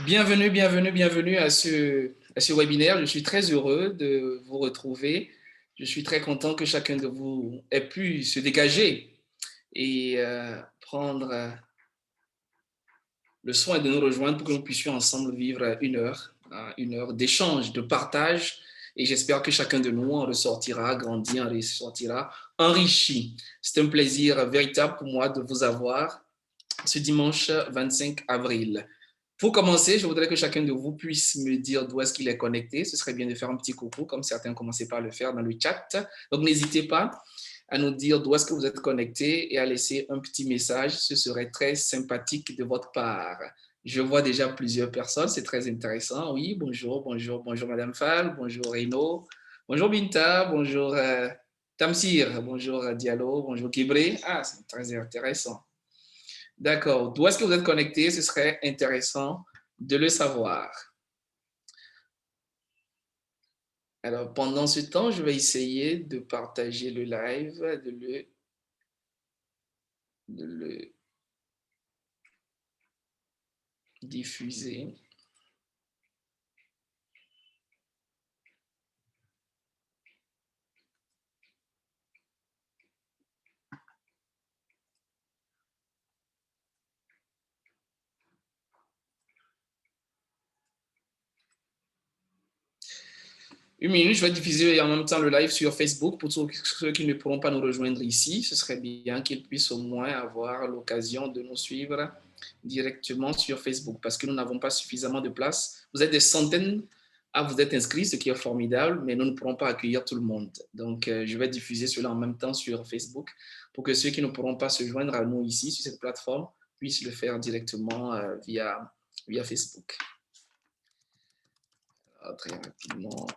Bienvenue, bienvenue, bienvenue à ce webinaire. Je suis très heureux de vous retrouver. Je suis très content que chacun de vous ait pu se dégager et prendre le soin de nous rejoindre pour que nous puissions ensemble vivre une heure d'échange, de partage. Et j'espère que chacun de nous en ressortira grandi, en ressortira enrichi. C'est un plaisir véritable pour moi de vous avoir ce dimanche 25 avril. Pour commencer, je voudrais que chacun de vous puisse me dire d'où est-ce qu'il est connecté. Ce serait bien de faire un petit coucou, comme certains commençaient par le faire dans le chat. Donc, n'hésitez pas à nous dire d'où est-ce que vous êtes connecté et à laisser un petit message. Ce serait très sympathique de votre part. Je vois déjà plusieurs personnes, c'est très intéressant. Oui, bonjour, bonjour, bonjour Madame Fall, bonjour Reno, bonjour Binta, bonjour Tamsir, bonjour Diallo, bonjour Kibré. Ah, c'est très intéressant. D'accord. D'où est-ce que vous êtes connecté? Ce serait intéressant de le savoir. Alors, pendant ce temps, je vais essayer de partager le live, de le diffuser. Une minute, je vais diffuser en même temps le live sur Facebook pour tous ceux qui ne pourront pas nous rejoindre ici. Ce serait bien qu'ils puissent au moins avoir l'occasion de nous suivre directement sur Facebook parce que nous n'avons pas suffisamment de place. Vous êtes des centaines à vous être inscrits, ce qui est formidable, mais nous ne pourrons pas accueillir tout le monde. Donc, je vais diffuser cela en même temps sur Facebook pour que ceux qui ne pourront pas se joindre à nous ici sur cette plateforme puissent le faire directement via Facebook. Alors, très rapidement.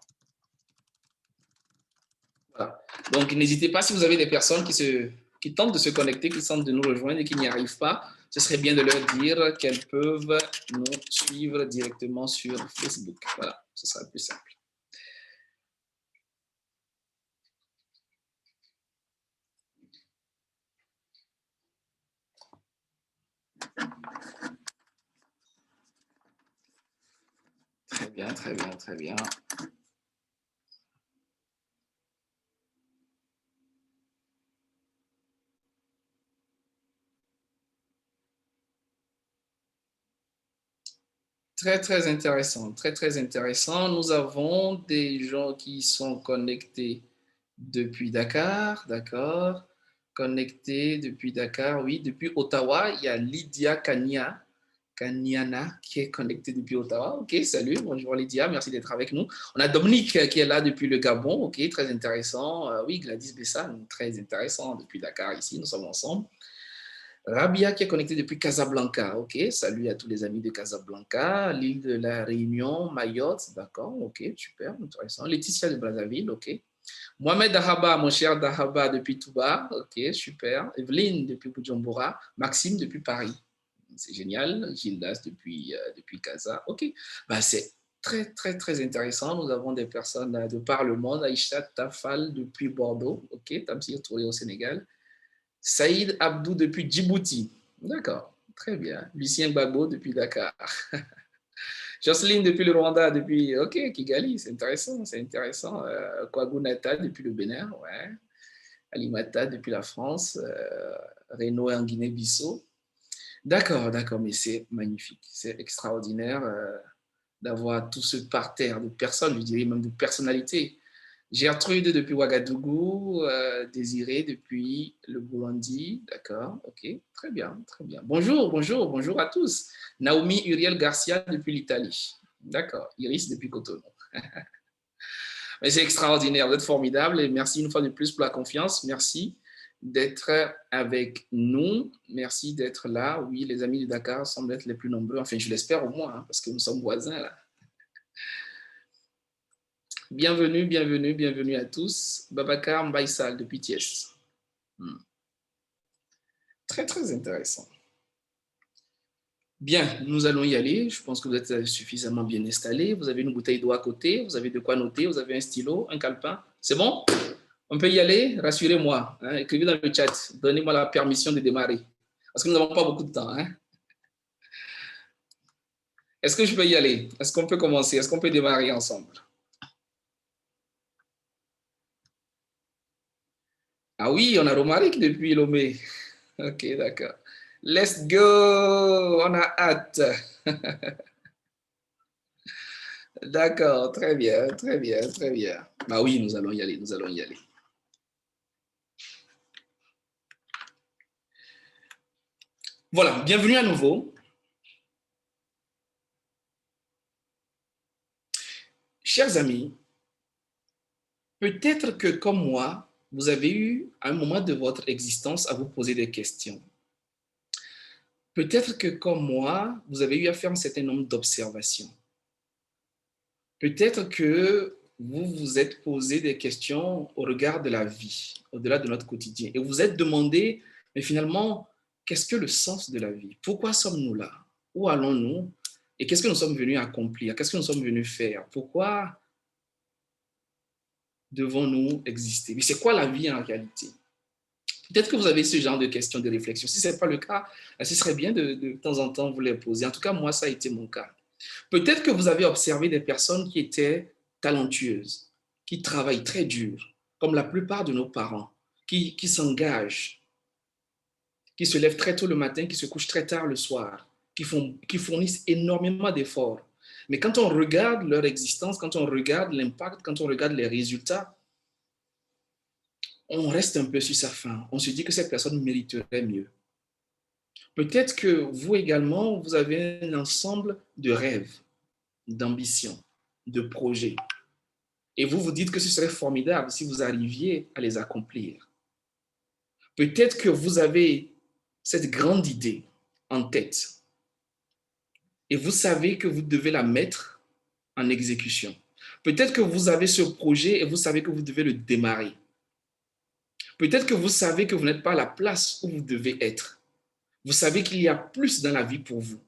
Voilà. Donc, n'hésitez pas, si vous avez des personnes qui tentent de se connecter, qui tentent de nous rejoindre et qui n'y arrivent pas, ce serait bien de leur dire qu'elles peuvent nous suivre directement sur Facebook. Voilà, ce sera plus simple. Très bien, très bien, très bien. Très, très intéressant, très, très intéressant. Nous avons des gens qui sont connectés depuis Dakar, d'accord. Connectés depuis Dakar, oui. Depuis Ottawa, il y a Lydia Kanyana qui est connectée depuis Ottawa. Ok, salut, bonjour Lydia, merci d'être avec nous. On a Dominique qui est là depuis le Gabon, ok, très intéressant. Oui, Gladys Bessan, très intéressant depuis Dakar ici, nous sommes ensemble. Rabia qui est connectée depuis Casablanca. Ok, salut à tous les amis de Casablanca, l'île de la Réunion, Mayotte, d'accord, ok, super, intéressant. Laetitia de Brazzaville, ok. Mohamed Dahaba, mon cher Dahaba depuis Touba, ok, super. Evelyne depuis Bujumbura, Maxime depuis Paris. C'est génial. Gildas depuis Casa. Ok, bah, c'est très, très, très intéressant. Nous avons des personnes de par le monde. Aïcha Tafal depuis Bordeaux. Ok, Tamsir Touré au Sénégal. Saïd Abdou depuis Djibouti. D'accord, très bien. Lucien Gbagbo depuis Dakar. Jocelyne depuis le Rwanda, depuis ok, Kigali, c'est intéressant, c'est intéressant. Kwagou Nata depuis le Bénin, ouais. Alimata depuis la France. Renaud en Guinée-Bissau. D'accord, d'accord, mais c'est magnifique, c'est extraordinaire d'avoir tout ce parterre de personnes, je dirais même de personnalités. Gertrude depuis Ouagadougou, Désiré depuis le Burundi, d'accord, ok, très bien, très bien. Bonjour, bonjour, bonjour à tous. Naomi Uriel Garcia depuis l'Italie, d'accord, Iris depuis Cotonou. Mais c'est extraordinaire, vous êtes formidable et merci une fois de plus pour la confiance, merci d'être avec nous. Merci d'être là. Oui, les amis de Dakar semblent être les plus nombreux. Enfin, je l'espère au moins, hein, parce que nous sommes voisins là. Bienvenue, bienvenue, bienvenue à tous. Babacar Mbaïsal depuis Thiès. Très, très intéressant. Bien, nous allons y aller. Je pense que vous êtes suffisamment bien installés. Vous avez une bouteille d'eau à côté. Vous avez de quoi noter. Vous avez un stylo, un calepin. C'est bon? On peut y aller? Rassurez-moi. Hein, écrivez dans le chat. Donnez-moi la permission de démarrer. Parce que nous n'avons pas beaucoup de temps. Hein. Est-ce que je peux y aller? Est-ce qu'on peut commencer? Est-ce qu'on peut démarrer ensemble? Ah oui, on a Romaric depuis Lomé. Ok, d'accord. Let's go! On a hâte. D'accord, très bien, très bien, très bien. Bah oui, nous allons y aller, nous allons y aller. Voilà, bienvenue à nouveau. Chers amis, peut-être que comme moi, vous avez eu à un moment de votre existence à vous poser des questions. Peut-être que comme moi, vous avez eu à faire un certain nombre d'observations. Peut-être que vous vous êtes posé des questions au regard de la vie, au-delà de notre quotidien, et vous vous êtes demandé, mais finalement, qu'est-ce que le sens de la vie? Pourquoi sommes-nous là? Où allons-nous? Et qu'est-ce que nous sommes venus accomplir? Qu'est-ce que nous sommes venus faire? Pourquoi devons-nous exister? Mais c'est quoi la vie en réalité? Peut-être que vous avez ce genre de questions, de réflexions. Si ce n'est pas le cas, ce serait bien de temps en temps vous les poser. En tout cas, moi, ça a été mon cas. Peut-être que vous avez observé des personnes qui étaient talentueuses, qui travaillent très dur, comme la plupart de nos parents, qui s'engagent, qui se lèvent très tôt le matin, qui se couchent très tard le soir, qui fournissent énormément d'efforts. Mais quand on regarde leur existence, quand on regarde l'impact, quand on regarde les résultats, on reste un peu sur sa faim. On se dit que cette personne mériterait mieux. Peut-être que vous également, vous avez un ensemble de rêves, d'ambitions, de projets. Et vous vous dites que ce serait formidable si vous arriviez à les accomplir. Peut-être que vous avez cette grande idée en tête et vous savez que vous devez la mettre en exécution. Peut-être que vous avez ce projet et vous savez que vous devez le démarrer. Peut-être que vous savez que vous n'êtes pas à la place où vous devez être. Vous savez qu'il y a plus dans la vie pour vous.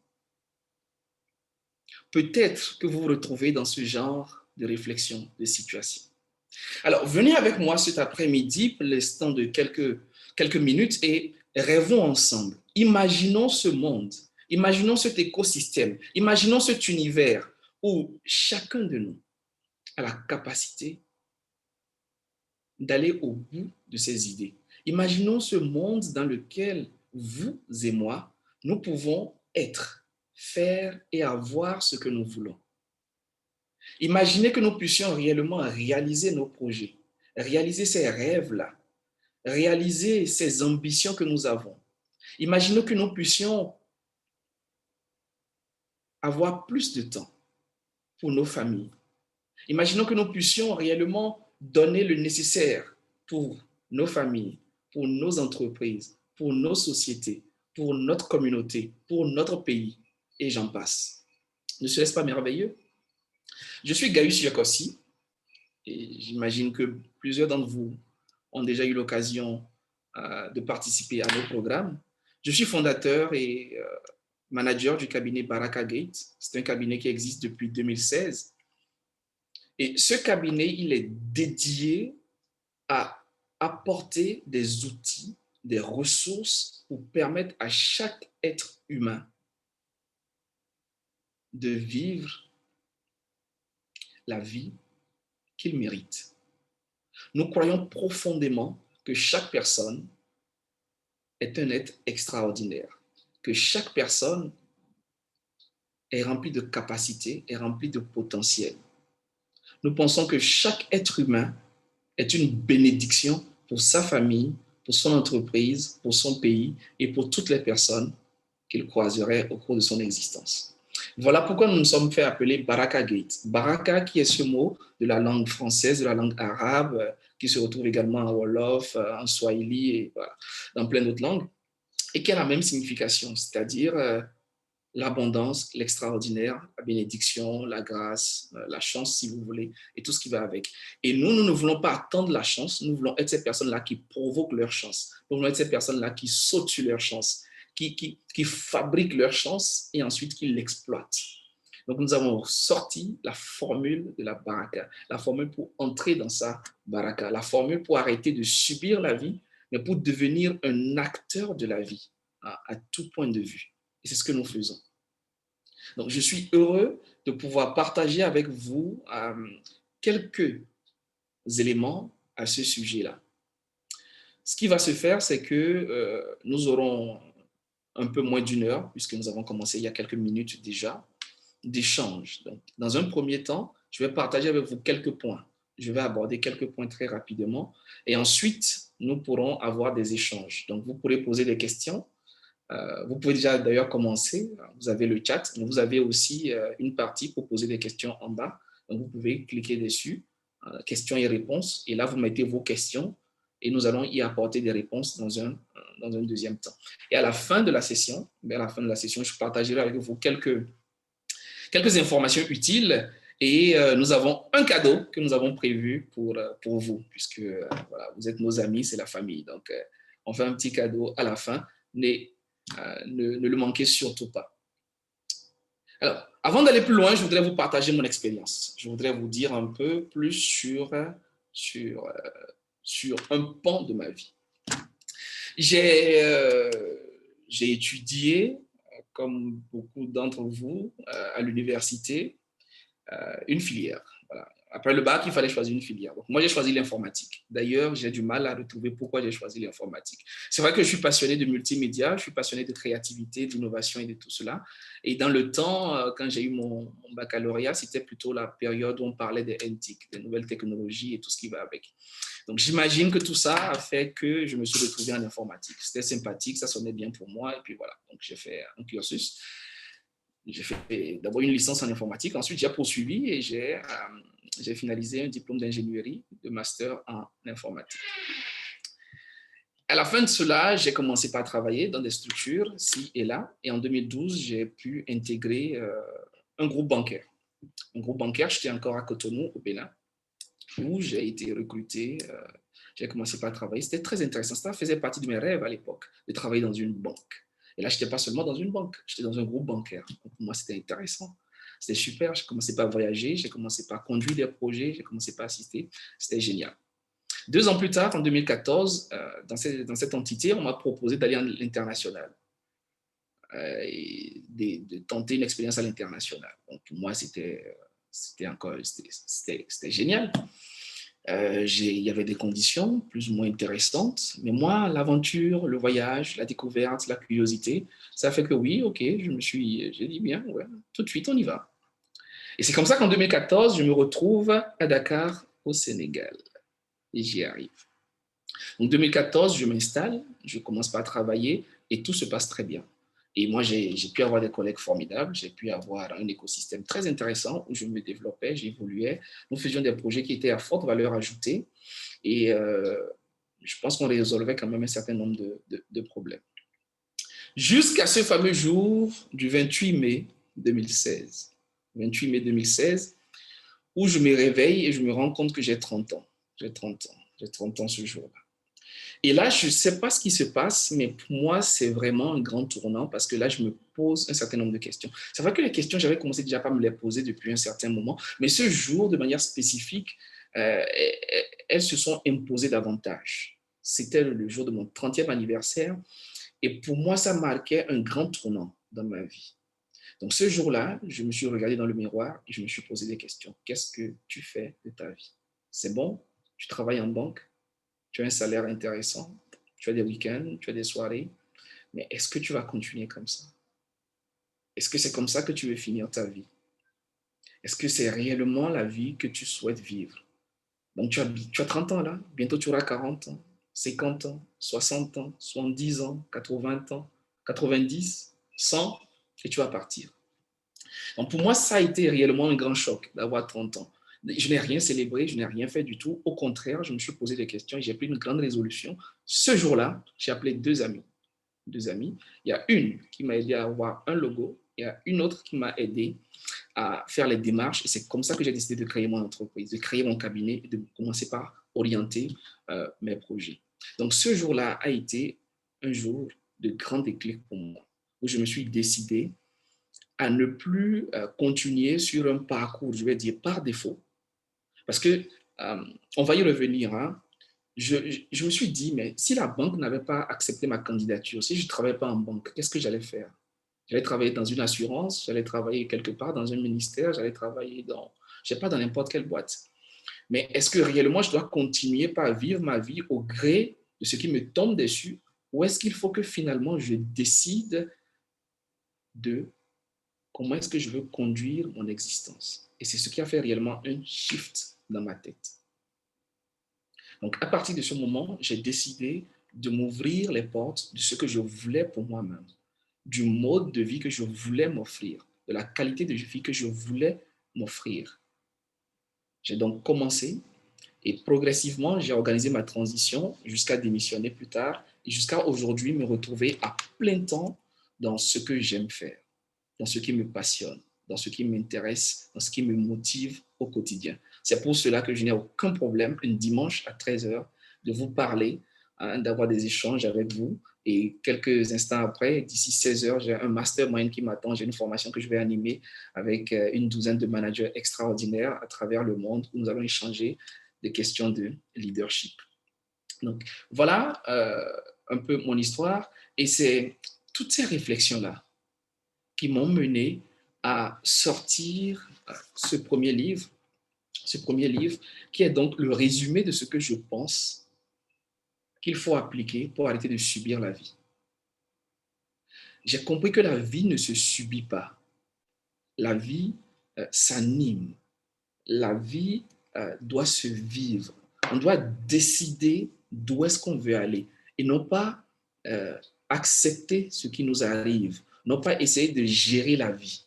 Peut-être que vous vous retrouvez dans ce genre de réflexion, de situation. Alors, venez avec moi cet après-midi pour l'instant de quelques minutes et rêvons ensemble. Imaginons ce monde, imaginons cet écosystème, imaginons cet univers où chacun de nous a la capacité d'aller au bout de ses idées. Imaginons ce monde dans lequel vous et moi, nous pouvons être, faire et avoir ce que nous voulons. Imaginez que nous puissions réellement réaliser nos projets, réaliser ces rêves-là, réaliser ces ambitions que nous avons. Imaginons que nous puissions avoir plus de temps pour nos familles. Imaginons que nous puissions réellement donner le nécessaire pour nos familles, pour nos entreprises, pour nos sociétés, pour notre communauté, pour notre pays, et j'en passe. Ne serait-ce pas merveilleux? Je suis Gaius Yokossi, et j'imagine que plusieurs d'entre vous ont déjà eu l'occasion de participer à nos programmes. Je suis fondateur et manager du cabinet Baraka Gate. C'est un cabinet qui existe depuis 2016. Et ce cabinet, il est dédié à apporter des outils, des ressources pour permettre à chaque être humain de vivre la vie qu'il mérite. Nous croyons profondément que chaque personne est un être extraordinaire, que chaque personne est remplie de capacités, est remplie de potentiel. Nous pensons que chaque être humain est une bénédiction pour sa famille, pour son entreprise, pour son pays et pour toutes les personnes qu'il croiserait au cours de son existence. Voilà pourquoi nous nous sommes fait appeler Baraka Gate. Baraka qui est ce mot de la langue française, de la langue arabe, qui se retrouve également en Wolof, en Swahili et voilà, dans plein d'autres langues, et qui a la même signification, c'est-à-dire l'abondance, l'extraordinaire, la bénédiction, la grâce, la chance, si vous voulez, et tout ce qui va avec. Et nous ne voulons pas attendre la chance, nous voulons être ces personnes-là qui provoquent leur chance. Nous voulons être ces personnes-là qui sautent sur leur chance, qui fabriquent leur chance et ensuite qui l'exploitent. Donc, nous avons sorti la formule de la baraka, la formule pour entrer dans sa baraka, la formule pour arrêter de subir la vie, mais pour devenir un acteur de la vie à tout point de vue. Et c'est ce que nous faisons. Donc, je suis heureux de pouvoir partager avec vous quelques éléments à ce sujet-là. Ce qui va se faire, c'est que nous aurons un peu moins d'une heure, puisque nous avons commencé il y a quelques minutes déjà, d'échange. Donc, dans un premier temps, je vais partager avec vous quelques points. Je vais aborder quelques points très rapidement et ensuite, nous pourrons avoir des échanges. Donc, vous pourrez poser des questions. Vous pouvez déjà d'ailleurs commencer. Vous avez le chat, mais vous avez aussi une partie pour poser des questions en bas. Donc, vous pouvez cliquer dessus, questions et réponses. Et là, vous mettez vos questions et nous allons y apporter des réponses dans un deuxième temps. Et à la fin de la session, je partagerai avec vous quelques informations utiles et nous avons un cadeau que nous avons prévu pour vous, puisque voilà, vous êtes nos amis, c'est la famille. Donc, on fait un petit cadeau à la fin, mais ne le manquez surtout pas. Alors, avant d'aller plus loin, je voudrais vous partager mon expérience. Je voudrais vous dire un peu plus sur un pan de ma vie. J'ai étudié, comme beaucoup d'entre vous, à l'université, une filière. Voilà. Après le bac, il fallait choisir une filière. Donc, moi, j'ai choisi l'informatique. D'ailleurs, j'ai du mal à retrouver pourquoi j'ai choisi l'informatique. C'est vrai que je suis passionné de multimédia, je suis passionné de créativité, d'innovation et de tout cela. Et dans le temps, quand j'ai eu mon baccalauréat, c'était plutôt la période où on parlait des NTIC, des nouvelles technologies et tout ce qui va avec. Donc, j'imagine que tout ça a fait que je me suis retrouvé en informatique. C'était sympathique, ça sonnait bien pour moi. Et puis voilà, donc j'ai fait un cursus. J'ai fait d'abord une licence en informatique, ensuite j'ai poursuivi et j'ai finalisé un diplôme d'ingénierie de master en informatique. À la fin de cela, j'ai commencé par travailler dans des structures, ci et là, et en 2012, j'ai pu intégrer un groupe bancaire. Un groupe bancaire, j'étais encore à Cotonou, au Bénin, où j'ai été recruté. J'ai commencé par travailler. C'était très intéressant. Ça faisait partie de mes rêves à l'époque, de travailler dans une banque. Et là, je n'étais pas seulement dans une banque, j'étais dans un groupe bancaire. Donc, pour moi, c'était intéressant. C'était super. J'ai commencé par voyager, j'ai commencé par conduire des projets, j'ai commencé par assister. C'était génial. 2 ans plus tard, en 2014, dans cette entité, on m'a proposé d'aller à l'international et de tenter une expérience à l'international. Donc, pour moi, c'était génial. Il y avait des conditions plus ou moins intéressantes, mais moi, l'aventure, le voyage, la découverte, la curiosité, ça fait que oui, ok, j'ai dit bien, ouais, tout de suite, on y va. Et c'est comme ça qu'en 2014, je me retrouve à Dakar, au Sénégal, et j'y arrive. En 2014, je m'installe, je commence par travailler et tout se passe très bien. Et moi, j'ai pu avoir des collègues formidables, j'ai pu avoir un écosystème très intéressant où je me développais, j'évoluais. Nous faisions des projets qui étaient à forte valeur ajoutée et je pense qu'on résolvait quand même un certain nombre de problèmes. Jusqu'à ce fameux jour du 28 mai 2016. 28 mai 2016, où je me réveille et je me rends compte que j'ai 30 ans. J'ai 30 ans. J'ai 30 ans ce jour-là. Et là, je ne sais pas ce qui se passe, mais pour moi, c'est vraiment un grand tournant parce que là, je me pose un certain nombre de questions. C'est vrai que les questions, j'avais commencé déjà par me les poser depuis un certain moment, mais ce jour, de manière spécifique, elles se sont imposées davantage. C'était le jour de mon 30e anniversaire et pour moi, ça marquait un grand tournant dans ma vie. Donc ce jour-là, je me suis regardé dans le miroir et je me suis posé des questions. Qu'est-ce que tu fais de ta vie? C'est bon? Tu travailles en banque? Tu as un salaire intéressant, tu as des week-ends, tu as des soirées, mais est-ce que tu vas continuer comme ça? Est-ce que c'est comme ça que tu veux finir ta vie? Est-ce que c'est réellement la vie que tu souhaites vivre? Donc tu as 30 ans là, bientôt tu auras 40 ans, 50 ans, 60 ans, 70 ans, 80 ans, 90, 100, et tu vas partir. Donc pour moi, ça a été réellement un grand choc d'avoir 30 ans. Je n'ai rien célébré, je n'ai rien fait du tout. Au contraire, je me suis posé des questions et j'ai pris une grande résolution. Ce jour-là, j'ai appelé 2 amis. 2 amis. Il y a une qui m'a aidé à avoir un logo. Il y a une autre qui m'a aidé à faire les démarches. Et c'est comme ça que j'ai décidé de créer mon entreprise, de créer mon cabinet et de commencer par orienter mes projets. Donc ce jour-là a été un jour de grand déclic pour moi, où je me suis décidé à ne plus continuer sur un parcours, je vais dire, par défaut. Parce que, on va y revenir, hein. Je me suis dit, mais si la banque n'avait pas accepté ma candidature, si je ne travaillais pas en banque, qu'est-ce que j'allais faire? J'allais travailler dans une assurance, j'allais travailler quelque part dans un ministère, j'allais travailler dans, je sais pas, dans n'importe quelle boîte. Mais est-ce que réellement je dois continuer par vivre ma vie au gré de ce qui me tombe dessus, ou est-ce qu'il faut que finalement je décide de comment est-ce que je veux conduire mon existence? Et c'est ce qui a fait réellement un shift dans ma tête. Donc, à partir de ce moment, j'ai décidé de m'ouvrir les portes de ce que je voulais pour moi-même, du mode de vie que je voulais m'offrir, de la qualité de vie que je voulais m'offrir. J'ai donc commencé et progressivement, j'ai organisé ma transition jusqu'à démissionner plus tard et jusqu'à aujourd'hui me retrouver à plein temps dans ce que j'aime faire, dans ce qui me passionne, dans ce qui m'intéresse, dans ce qui me motive au quotidien. C'est pour cela que je n'ai aucun problème un dimanche à 13 heures de vous parler, hein, d'avoir des échanges avec vous. Et quelques instants après, d'ici 16 heures, j'ai un mastermind qui m'attend. J'ai une formation que je vais animer avec une douzaine de managers extraordinaires à travers le monde où nous allons échanger des questions de leadership. Donc, voilà un peu mon histoire. Et c'est toutes ces réflexions-là qui m'ont mené à sortir ce premier livre qui est donc le résumé de ce que je pense qu'il faut appliquer pour arrêter de subir la vie. J'ai compris que la vie ne se subit pas. La vie s'anime. La vie doit se vivre. On doit décider d'où est-ce qu'on veut aller et non pas accepter ce qui nous arrive, non pas essayer de gérer la vie,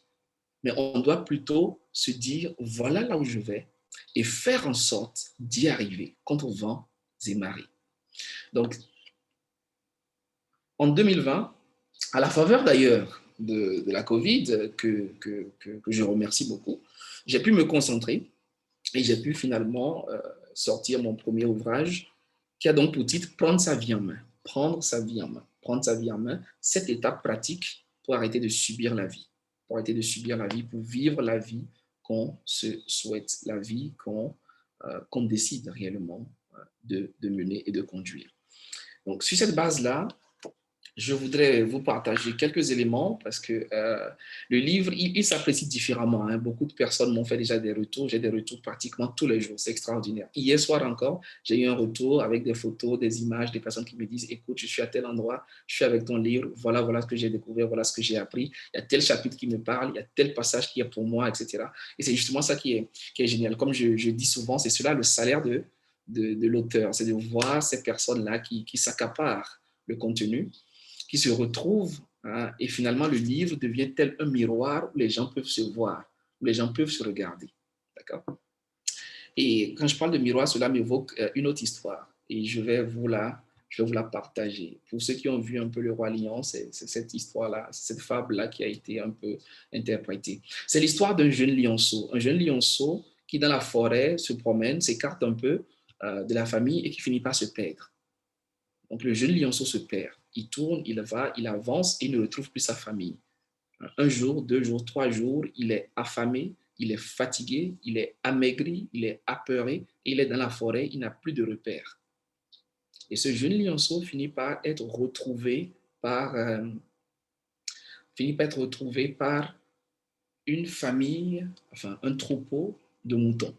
mais on doit plutôt se dire, voilà là où je vais et faire en sorte d'y arriver contre vents et marées. Donc, en 2020, à la faveur d'ailleurs de la Covid, que je remercie beaucoup, j'ai pu me concentrer et j'ai pu finalement sortir mon premier ouvrage qui a donc pour titre Prendre sa vie en main. Prendre sa vie en main. Prendre sa vie en main, cette étape pratique pour arrêter de subir la vie. Pour arrêter de subir la vie, pour vivre la vie qu'on se souhaite, la vie qu'on décide réellement de mener et de conduire. Donc, sur cette base-là, je voudrais vous partager quelques éléments parce que le livre, il s'apprécie différemment. Hein. Beaucoup de personnes m'ont fait déjà des retours. J'ai des retours pratiquement tous les jours. C'est extraordinaire. Hier soir encore, j'ai eu un retour avec des photos, des images, des personnes qui me disent, écoute, je suis à tel endroit, je suis avec ton livre, voilà ce que j'ai découvert, voilà ce que j'ai appris. Il y a tel chapitre qui me parle, il y a tel passage qui est pour moi, etc. Et c'est justement ça qui est génial. Comme je dis souvent, c'est cela le salaire de l'auteur. C'est de voir ces personnes-là qui s'accaparent le contenu, qui se retrouvent, hein, et finalement le livre devient tel un miroir où les gens peuvent se voir, où les gens peuvent se regarder. D'accord? Et quand je parle de miroir, cela m'évoque une autre histoire et je vais vous la partager. Pour ceux qui ont vu un peu Le Roi Lion, c'est cette histoire-là, cette fable-là qui a été un peu interprétée. C'est l'histoire d'un jeune lionceau qui dans la forêt se promène, s'écarte un peu de la famille et qui finit par se perdre. Donc le jeune lionceau se perd. Il tourne, il va, il avance et il ne retrouve plus sa famille. Un jour, 2 jours, 3 jours, il est affamé, il est fatigué, il est amaigri, il est apeuré, et il est dans la forêt, il n'a plus de repères. Et ce jeune lionceau finit par être retrouvé par, une famille, enfin un troupeau de moutons.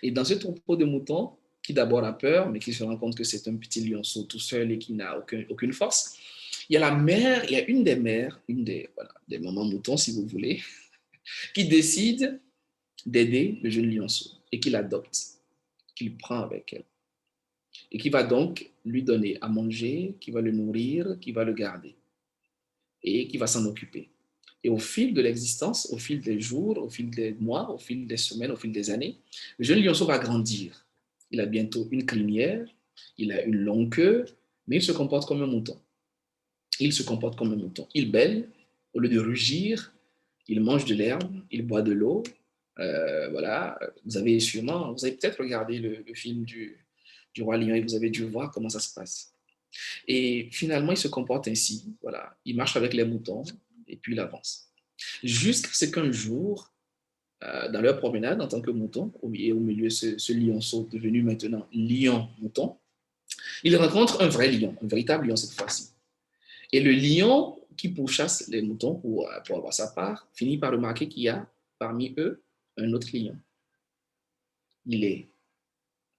Et dans ce troupeau de moutons, qui d'abord a peur, mais qui se rend compte que c'est un petit lionceau tout seul et qui n'a aucune force, il y a la mère, il y a une des mères, des mamans moutons si vous voulez, qui décide d'aider le jeune lionceau et qui l'adopte, qu'il prend avec elle. Et qui va donc lui donner à manger, qui va le nourrir, qui va le garder et qui va s'en occuper. Et au fil de l'existence, au fil des jours, au fil des mois, au fil des semaines, au fil des années, le jeune lionceau va grandir. Il a bientôt une crinière, il a une longue queue, mais il se comporte comme un mouton. Il bêle, au lieu de rugir, il mange de l'herbe, il boit de l'eau. Voilà, vous avez peut-être regardé le film du Roi Lion et vous avez dû voir comment ça se passe. Et finalement, il se comporte ainsi. Voilà, il marche avec les moutons et puis il avance. Jusqu'à ce qu'un jour, dans leur promenade en tant que mouton, et au milieu ce lionceau devenu maintenant lion-mouton, il rencontre un vrai lion, un véritable lion cette fois-ci. Et le lion qui pourchasse les moutons pour avoir sa part, finit par remarquer qu'il y a parmi eux un autre lion. Il est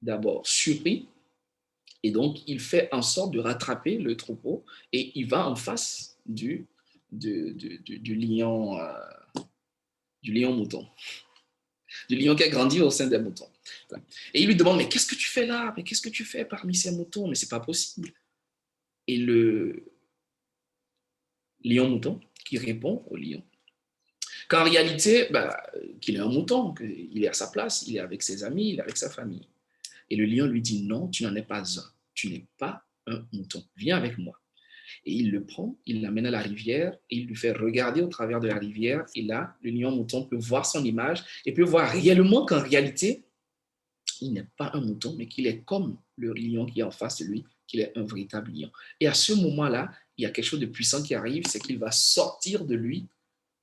d'abord surpris et donc il fait en sorte de rattraper le troupeau et il va en face du lion mouton, du lion qui a grandi au sein des moutons. Et il lui demande, mais qu'est-ce que tu fais là? Mais qu'est-ce que tu fais parmi ces moutons? Mais c'est pas possible. Et le lion mouton qui répond au lion qu'en réalité, qu'il est un mouton, qu'il est à sa place, il est avec ses amis, il est avec sa famille. Et le lion lui dit, non, tu n'en es pas un, tu n'es pas un mouton, viens avec moi. Et il le prend, il l'amène à la rivière et il lui fait regarder au travers de la rivière. Et là, le lion mouton peut voir son image et peut voir réellement qu'en réalité, il n'est pas un mouton, mais qu'il est comme le lion qui est en face de lui, qu'il est un véritable lion. Et à ce moment-là, il y a quelque chose de puissant qui arrive, c'est qu'il va sortir de lui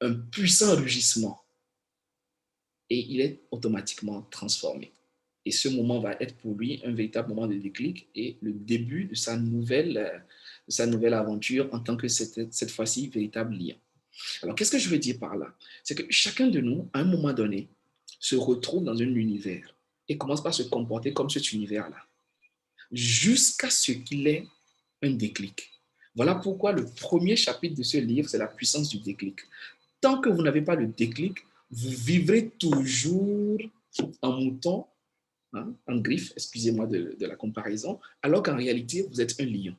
un puissant rugissement et il est automatiquement transformé. Et ce moment va être pour lui un véritable moment de déclic et le début de sa nouvelle aventure en tant que cette fois-ci véritable lion. Alors, qu'est-ce que je veux dire par là? C'est que chacun de nous, à un moment donné, se retrouve dans un univers et commence par se comporter comme cet univers-là, jusqu'à ce qu'il ait un déclic. Voilà pourquoi le premier chapitre de ce livre, c'est la puissance du déclic. Tant que vous n'avez pas le déclic, vous vivrez toujours en mouton, en griffe, excusez-moi de la comparaison, alors qu'en réalité, vous êtes un lion.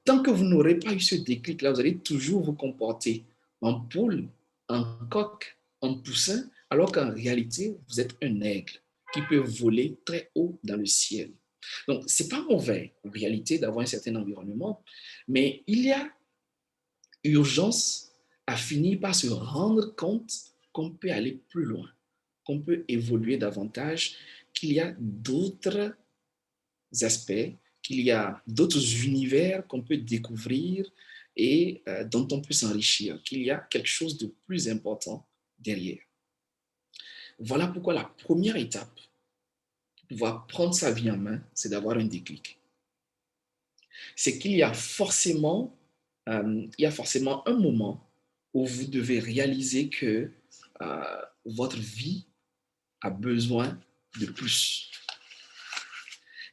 Tant que vous n'aurez pas eu ce déclic-là, vous allez toujours vous comporter en poule, en coq, en poussin, alors qu'en réalité, vous êtes un aigle qui peut voler très haut dans le ciel. Donc, ce n'est pas mauvais, en réalité, d'avoir un certain environnement, mais il y a urgence à finir par se rendre compte qu'on peut aller plus loin, qu'on peut évoluer davantage, qu'il y a d'autres aspects, qu'il y a d'autres univers qu'on peut découvrir et dont on peut s'enrichir, qu'il y a quelque chose de plus important derrière. Voilà pourquoi la première étape pour pouvoir prendre sa vie en main, c'est d'avoir un déclic. C'est qu'il y a forcément un moment où vous devez réaliser que votre vie a besoin de plus.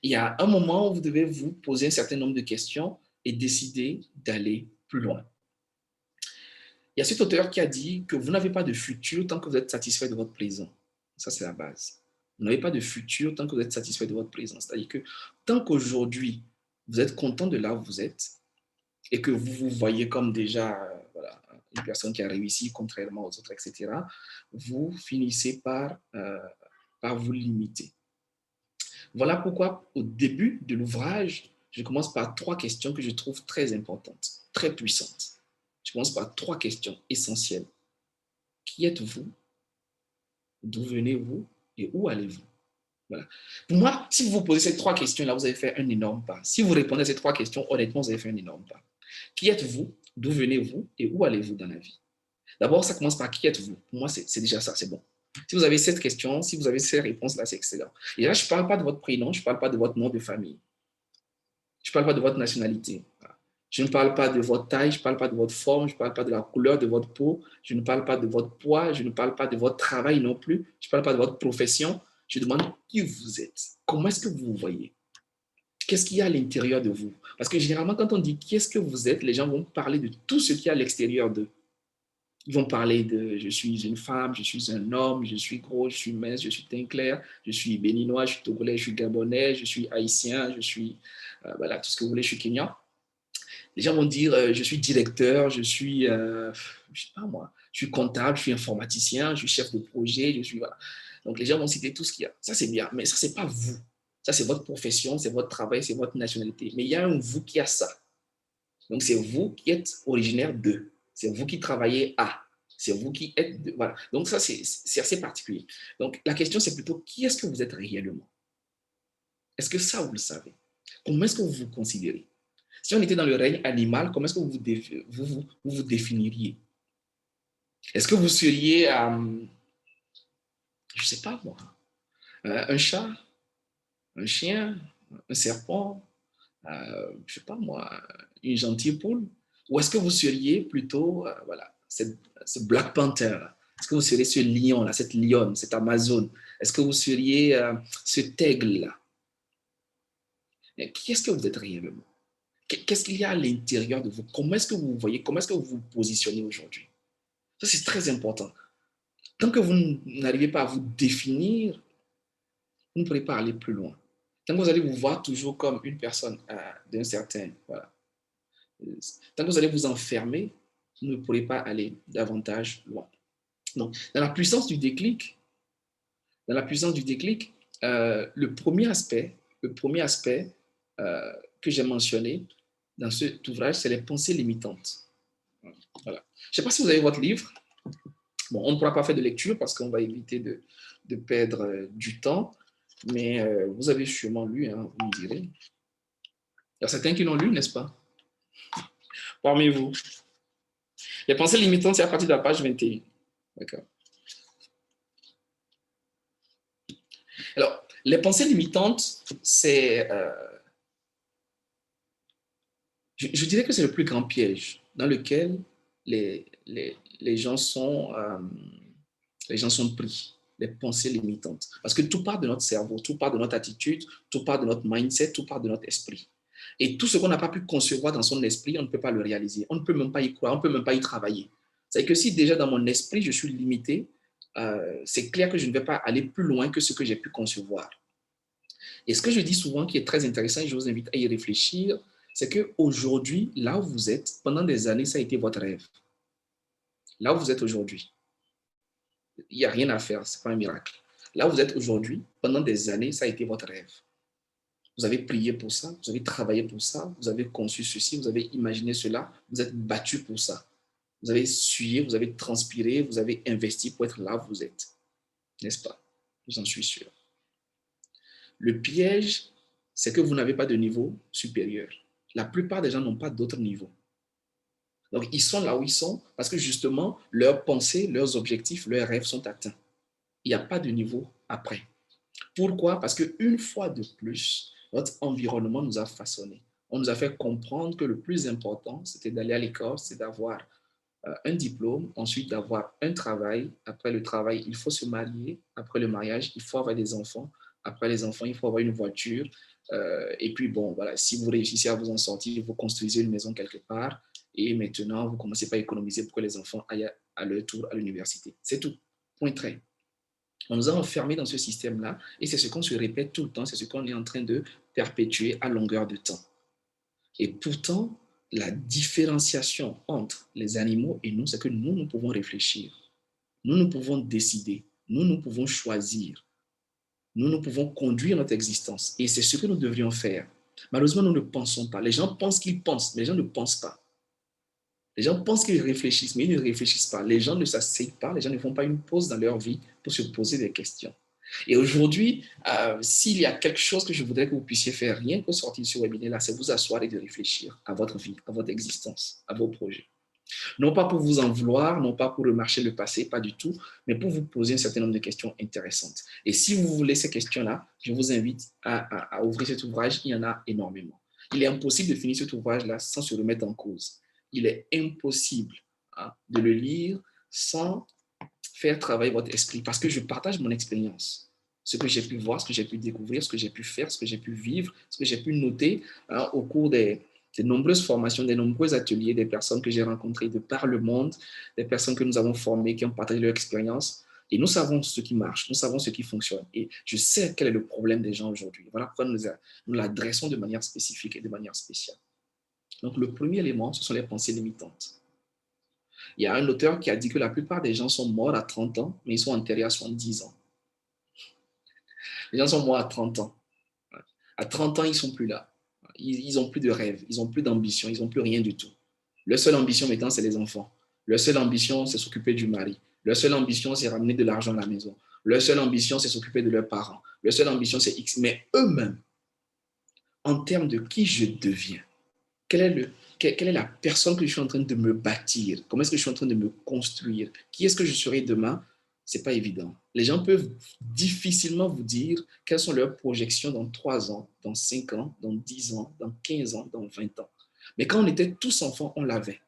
Il y a un moment où vous devez vous poser un certain nombre de questions et décider d'aller plus loin. Il y a cet auteur qui a dit que vous n'avez pas de futur tant que vous êtes satisfait de votre présent. Ça, c'est la base. Vous n'avez pas de futur tant que vous êtes satisfait de votre présent. C'est-à-dire que tant qu'aujourd'hui, vous êtes content de là où vous êtes et que vous vous voyez comme déjà une personne qui a réussi contrairement aux autres, etc., vous finissez par vous limiter. Voilà pourquoi, au début de l'ouvrage, je commence par 3 questions que je trouve très importantes, très puissantes. Je commence par 3 questions essentielles. Qui êtes-vous? D'où venez-vous? Et où allez-vous? Voilà. Pour moi, si vous vous posez ces 3 questions-là, vous avez fait un énorme pas. Si vous répondez à ces 3 questions, honnêtement, vous avez fait un énorme pas. Qui êtes-vous? D'où venez-vous? Et où allez-vous dans la vie? D'abord, ça commence par qui êtes-vous? Pour moi, c'est déjà ça, c'est bon. Si vous avez cette question, si vous avez ces réponses-là, c'est excellent. Et là, je ne parle pas de votre prénom, je ne parle pas de votre nom de famille. Je ne parle pas de votre nationalité. Je ne parle pas de votre taille, je ne parle pas de votre forme, je ne parle pas de la couleur de votre peau, je ne parle pas de votre poids, je ne parle pas de votre travail non plus, je ne parle pas de votre profession. Je demande qui vous êtes. Comment est-ce que vous vous voyez? Qu'est-ce qu'il y a à l'intérieur de vous? Parce que généralement, quand on dit qui est-ce que vous êtes, les gens vont parler de tout ce qu'il y a à l'extérieur d'eux. Ils vont parler de je suis une femme, je suis un homme, je suis gros, je suis mince, je suis teint clair, je suis béninois, je suis togolais, je suis gabonais, je suis haïtien, je suis voilà, tout ce que vous voulez, je suis kenyan. Les gens vont dire je suis directeur, je suis, je sais pas moi, je suis comptable, je suis informaticien, je suis chef de projet, je suis voilà. Donc les gens vont citer tout ce qu'il y a. Ça c'est bien, mais ça c'est pas vous. Ça c'est votre profession, c'est votre travail, c'est votre nationalité. Mais il y a un vous qui a ça. Donc c'est vous qui êtes originaire de. C'est vous qui travaillez à. C'est vous qui êtes de. Voilà. Donc ça c'est assez particulier. Donc la question c'est plutôt qui est-ce que vous êtes réellement? Est-ce que ça vous le savez? Comment est-ce que vous vous considérez? Si on était dans le règne animal, comment est-ce que vous définiriez? Est-ce que vous seriez, je ne sais pas moi, un chat, un chien, un serpent, je ne sais pas moi, une gentille poule? Ou est-ce que vous seriez plutôt, voilà, ce Black Panther là? Est-ce que vous seriez ce lion là, cette lionne, cette Amazone? Est-ce que vous seriez ce aigle là? Qui est-ce que vous êtes réellement? Qu'est-ce qu'il y a à l'intérieur de vous? Comment est-ce que vous vous voyez? Comment est-ce que vous vous positionnez aujourd'hui? Ça, c'est très important. Tant que vous n'arrivez pas à vous définir, vous ne pourrez pas aller plus loin. Tant que vous allez vous voir toujours comme une personne d'un certain, voilà. Tant que vous allez vous enfermer, vous ne pourrez pas aller davantage loin. Donc, dans la puissance du déclic, le premier aspect que j'ai mentionné dans cet ouvrage, c'est les pensées limitantes. Voilà. Je ne sais pas si vous avez votre livre. Bon, on ne pourra pas faire de lecture parce qu'on va éviter de perdre du temps, mais vous avez sûrement lu, hein, vous me direz. Il y a certains qui l'ont lu, n'est-ce pas? Parmi vous. Les pensées limitantes, c'est à partir de la page 21. D'accord. Alors, les pensées limitantes, c'est, je dirais que c'est le plus grand piège dans lequel les gens sont pris, les pensées limitantes. Parce que tout part de notre cerveau, tout part de notre attitude, tout part de notre mindset, tout part de notre esprit. Et tout ce qu'on n'a pas pu concevoir dans son esprit, on ne peut pas le réaliser. On ne peut même pas y croire, on ne peut même pas y travailler. C'est que si déjà dans mon esprit, je suis limité, c'est clair que je ne vais pas aller plus loin que ce que j'ai pu concevoir. Et ce que je dis souvent qui est très intéressant et je vous invite à y réfléchir, c'est qu'aujourd'hui, là où vous êtes, pendant des années, ça a été votre rêve. Là où vous êtes aujourd'hui, il n'y a rien à faire, ce n'est pas un miracle. Là où vous êtes aujourd'hui, pendant des années, ça a été votre rêve. Vous avez prié pour ça, vous avez travaillé pour ça, vous avez conçu ceci, vous avez imaginé cela, vous êtes battu pour ça. Vous avez sué, vous avez transpiré, vous avez investi pour être là où vous êtes. N'est-ce pas? J'en suis sûr. Le piège, c'est que vous n'avez pas de niveau supérieur. La plupart des gens n'ont pas d'autre niveau. Donc, ils sont là où ils sont parce que justement, leurs pensées, leurs objectifs, leurs rêves sont atteints. Il n'y a pas de niveau après. Pourquoi? Parce qu'une fois de plus, notre environnement nous a façonnés. On nous a fait comprendre que le plus important, c'était d'aller à l'école, c'est d'avoir un diplôme, ensuite d'avoir un travail. Après le travail, il faut se marier. Après le mariage, il faut avoir des enfants. Après les enfants, il faut avoir une voiture. Et puis, bon, voilà, si vous réussissez à vous en sortir, vous construisez une maison quelque part. Et maintenant, vous commencez par économiser pour que les enfants aillent à leur tour à l'université. C'est tout. Point très. On nous a enfermés dans ce système-là et c'est ce qu'on se répète tout le temps, c'est ce qu'on est en train de perpétuer à longueur de temps. Et pourtant, la différenciation entre les animaux et nous, c'est que nous, nous pouvons réfléchir. Nous pouvons décider. Nous pouvons choisir. Nous pouvons conduire notre existence. Et c'est ce que nous devrions faire. Malheureusement, nous ne pensons pas. Les gens pensent qu'ils pensent, mais les gens ne pensent pas. Les gens pensent qu'ils réfléchissent, mais ils ne réfléchissent pas. Les gens ne s'asseyent pas, les gens ne font pas une pause dans leur vie pour se poser des questions. Et aujourd'hui, s'il y a quelque chose que je voudrais que vous puissiez faire, rien que sortir de ce webinaire-là, c'est vous asseoir et de réfléchir à votre vie, à votre existence, à vos projets. Non pas pour vous en vouloir, non pas pour remarcher le passé, pas du tout, mais pour vous poser un certain nombre de questions intéressantes. Et si vous voulez ces questions-là, je vous invite à ouvrir cet ouvrage, il y en a énormément. Il est impossible de finir cet ouvrage-là sans se remettre en cause. Il est impossible de le lire sans faire travailler votre esprit parce que je partage mon expérience. Ce que j'ai pu voir, ce que j'ai pu découvrir, ce que j'ai pu faire, ce que j'ai pu vivre, ce que j'ai pu noter au cours des nombreuses formations, des nombreux ateliers, des personnes que j'ai rencontrées de par le monde, des personnes que nous avons formées, qui ont partagé leur expérience. Et nous savons ce qui marche, nous savons ce qui fonctionne. Et je sais quel est le problème des gens aujourd'hui. Voilà pourquoi nous l'adressons de manière spécifique et de manière spéciale. Donc, le premier élément, ce sont les pensées limitantes. Il y a un auteur qui a dit que la plupart des gens sont morts à 30 ans, mais ils sont enterrés à 70 ans. Les gens sont morts à 30 ans. À 30 ans, ils ne sont plus là. Ils n'ont plus de rêve, ils n'ont plus d'ambition, ils n'ont plus rien du tout. Leur seule ambition maintenant, c'est les enfants. Leur seule ambition, c'est s'occuper du mari. Leur seule ambition, c'est ramener de l'argent à la maison. Leur seule ambition, c'est s'occuper de leurs parents. Leur seule ambition, c'est X. Mais eux-mêmes, en termes de qui je deviens, quelle est la personne que je suis en train de me bâtir? Comment est-ce que je suis en train de me construire? Qui est-ce que je serai demain? Ce n'est pas évident. Les gens peuvent difficilement vous dire quelles sont leurs projections dans 3 ans, dans 5 ans, dans 10 ans, dans 15 ans, dans 20 ans. Mais quand on était tous enfants, on l'avait.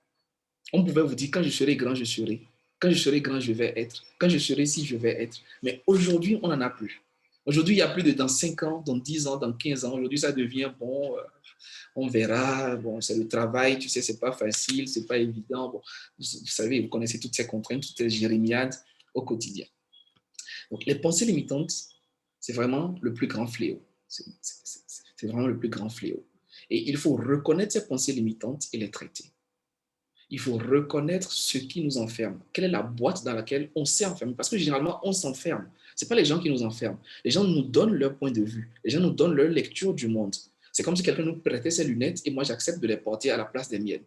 On pouvait vous dire, quand je serai grand, je serai. Quand je serai grand, je vais être. Quand je serai ici, je vais être. Mais aujourd'hui, on n'en a plus. Aujourd'hui, il n'y a plus de dans 5 ans, dans 10 ans, dans 15 ans. Aujourd'hui, ça devient bon, on verra. Bon, c'est le travail, tu sais, c'est pas facile, c'est pas évident. Bon, vous savez, vous connaissez toutes ces contraintes, toutes ces jérémiades au quotidien. Donc, les pensées limitantes, c'est vraiment le plus grand fléau. C'est vraiment le plus grand fléau. Et il faut reconnaître ces pensées limitantes et les traiter. Il faut reconnaître ce qui nous enferme. Quelle est la boîte dans laquelle on s'est enfermé? Parce que généralement, on s'enferme. Ce n'est pas les gens qui nous enferment. Les gens nous donnent leur point de vue. Les gens nous donnent leur lecture du monde. C'est comme si quelqu'un nous prêtait ses lunettes et moi, j'accepte de les porter à la place des miennes.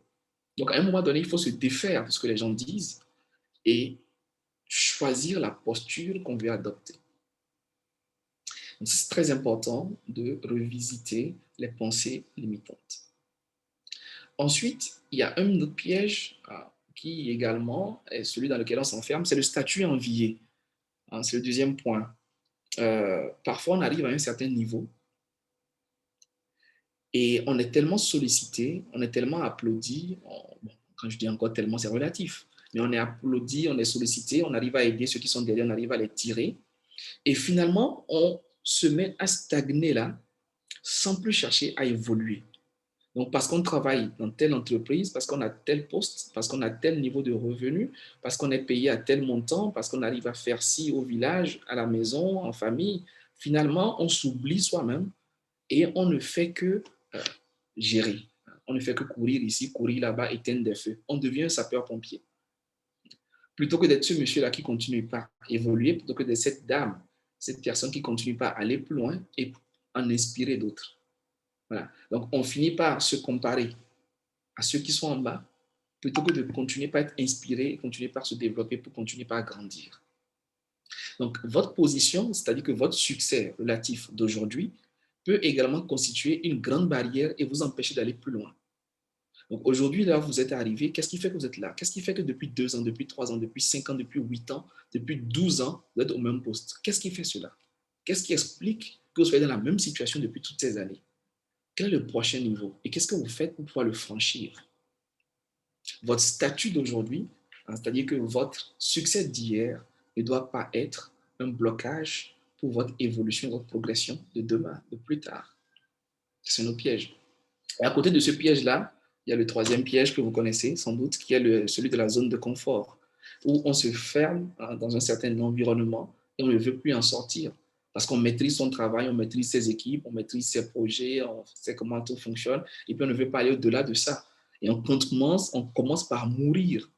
Donc, à un moment donné, il faut se défaire de ce que les gens disent et choisir la posture qu'on veut adopter. C'est très important de revisiter les pensées limitantes. Ensuite, il y a un autre piège qui également est celui dans lequel on s'enferme, c'est le statut envié. C'est le deuxième point. Parfois, on arrive à un certain niveau et on est tellement sollicité, on est tellement applaudi. Bon, quand je dis encore tellement, c'est relatif. Mais on est applaudi, on est sollicité, on arrive à aider ceux qui sont derrière, on arrive à les tirer. Et finalement, on se met à stagner là sans plus chercher à évoluer. Donc, parce qu'on travaille dans telle entreprise, parce qu'on a tel poste, parce qu'on a tel niveau de revenu, parce qu'on est payé à tel montant, parce qu'on arrive à faire ci au village, à la maison, en famille, finalement, on s'oublie soi-même et on ne fait que gérer. On ne fait que courir ici, courir là-bas, éteindre des feux. On devient un sapeur-pompier. Plutôt que d'être ce monsieur-là qui continue pas à évoluer, plutôt que d'être cette dame, cette personne qui continue pas à aller plus loin et en inspirer d'autres. Voilà. Donc, on finit par se comparer à ceux qui sont en bas, plutôt que de continuer par être inspiré et continuer par se développer pour continuer par grandir. Donc, votre position, c'est-à-dire que votre succès relatif d'aujourd'hui, peut également constituer une grande barrière et vous empêcher d'aller plus loin. Donc, aujourd'hui, là, vous êtes arrivé, qu'est-ce qui fait que vous êtes là? Qu'est-ce qui fait que depuis 2 ans, depuis 3 ans, depuis 5 ans, depuis 8 ans, depuis 12 ans, vous êtes au même poste? Qu'est-ce qui fait cela? Qu'est-ce qui explique que vous soyez dans la même situation depuis toutes ces années? Quel est le prochain niveau? Et qu'est-ce que vous faites pour pouvoir le franchir? Votre statut d'aujourd'hui, c'est-à-dire que votre succès d'hier ne doit pas être un blocage pour votre évolution, votre progression de demain, de plus tard. C'est nos pièges. Et à côté de ce piège-là, il y a le troisième piège que vous connaissez sans doute, qui est celui de la zone de confort, où on se ferme dans un certain environnement et on ne veut plus en sortir. Parce qu'on maîtrise son travail, on maîtrise ses équipes, on maîtrise ses projets, on sait comment tout fonctionne, et puis on ne veut pas aller au-delà de ça. Et on commence par mourir.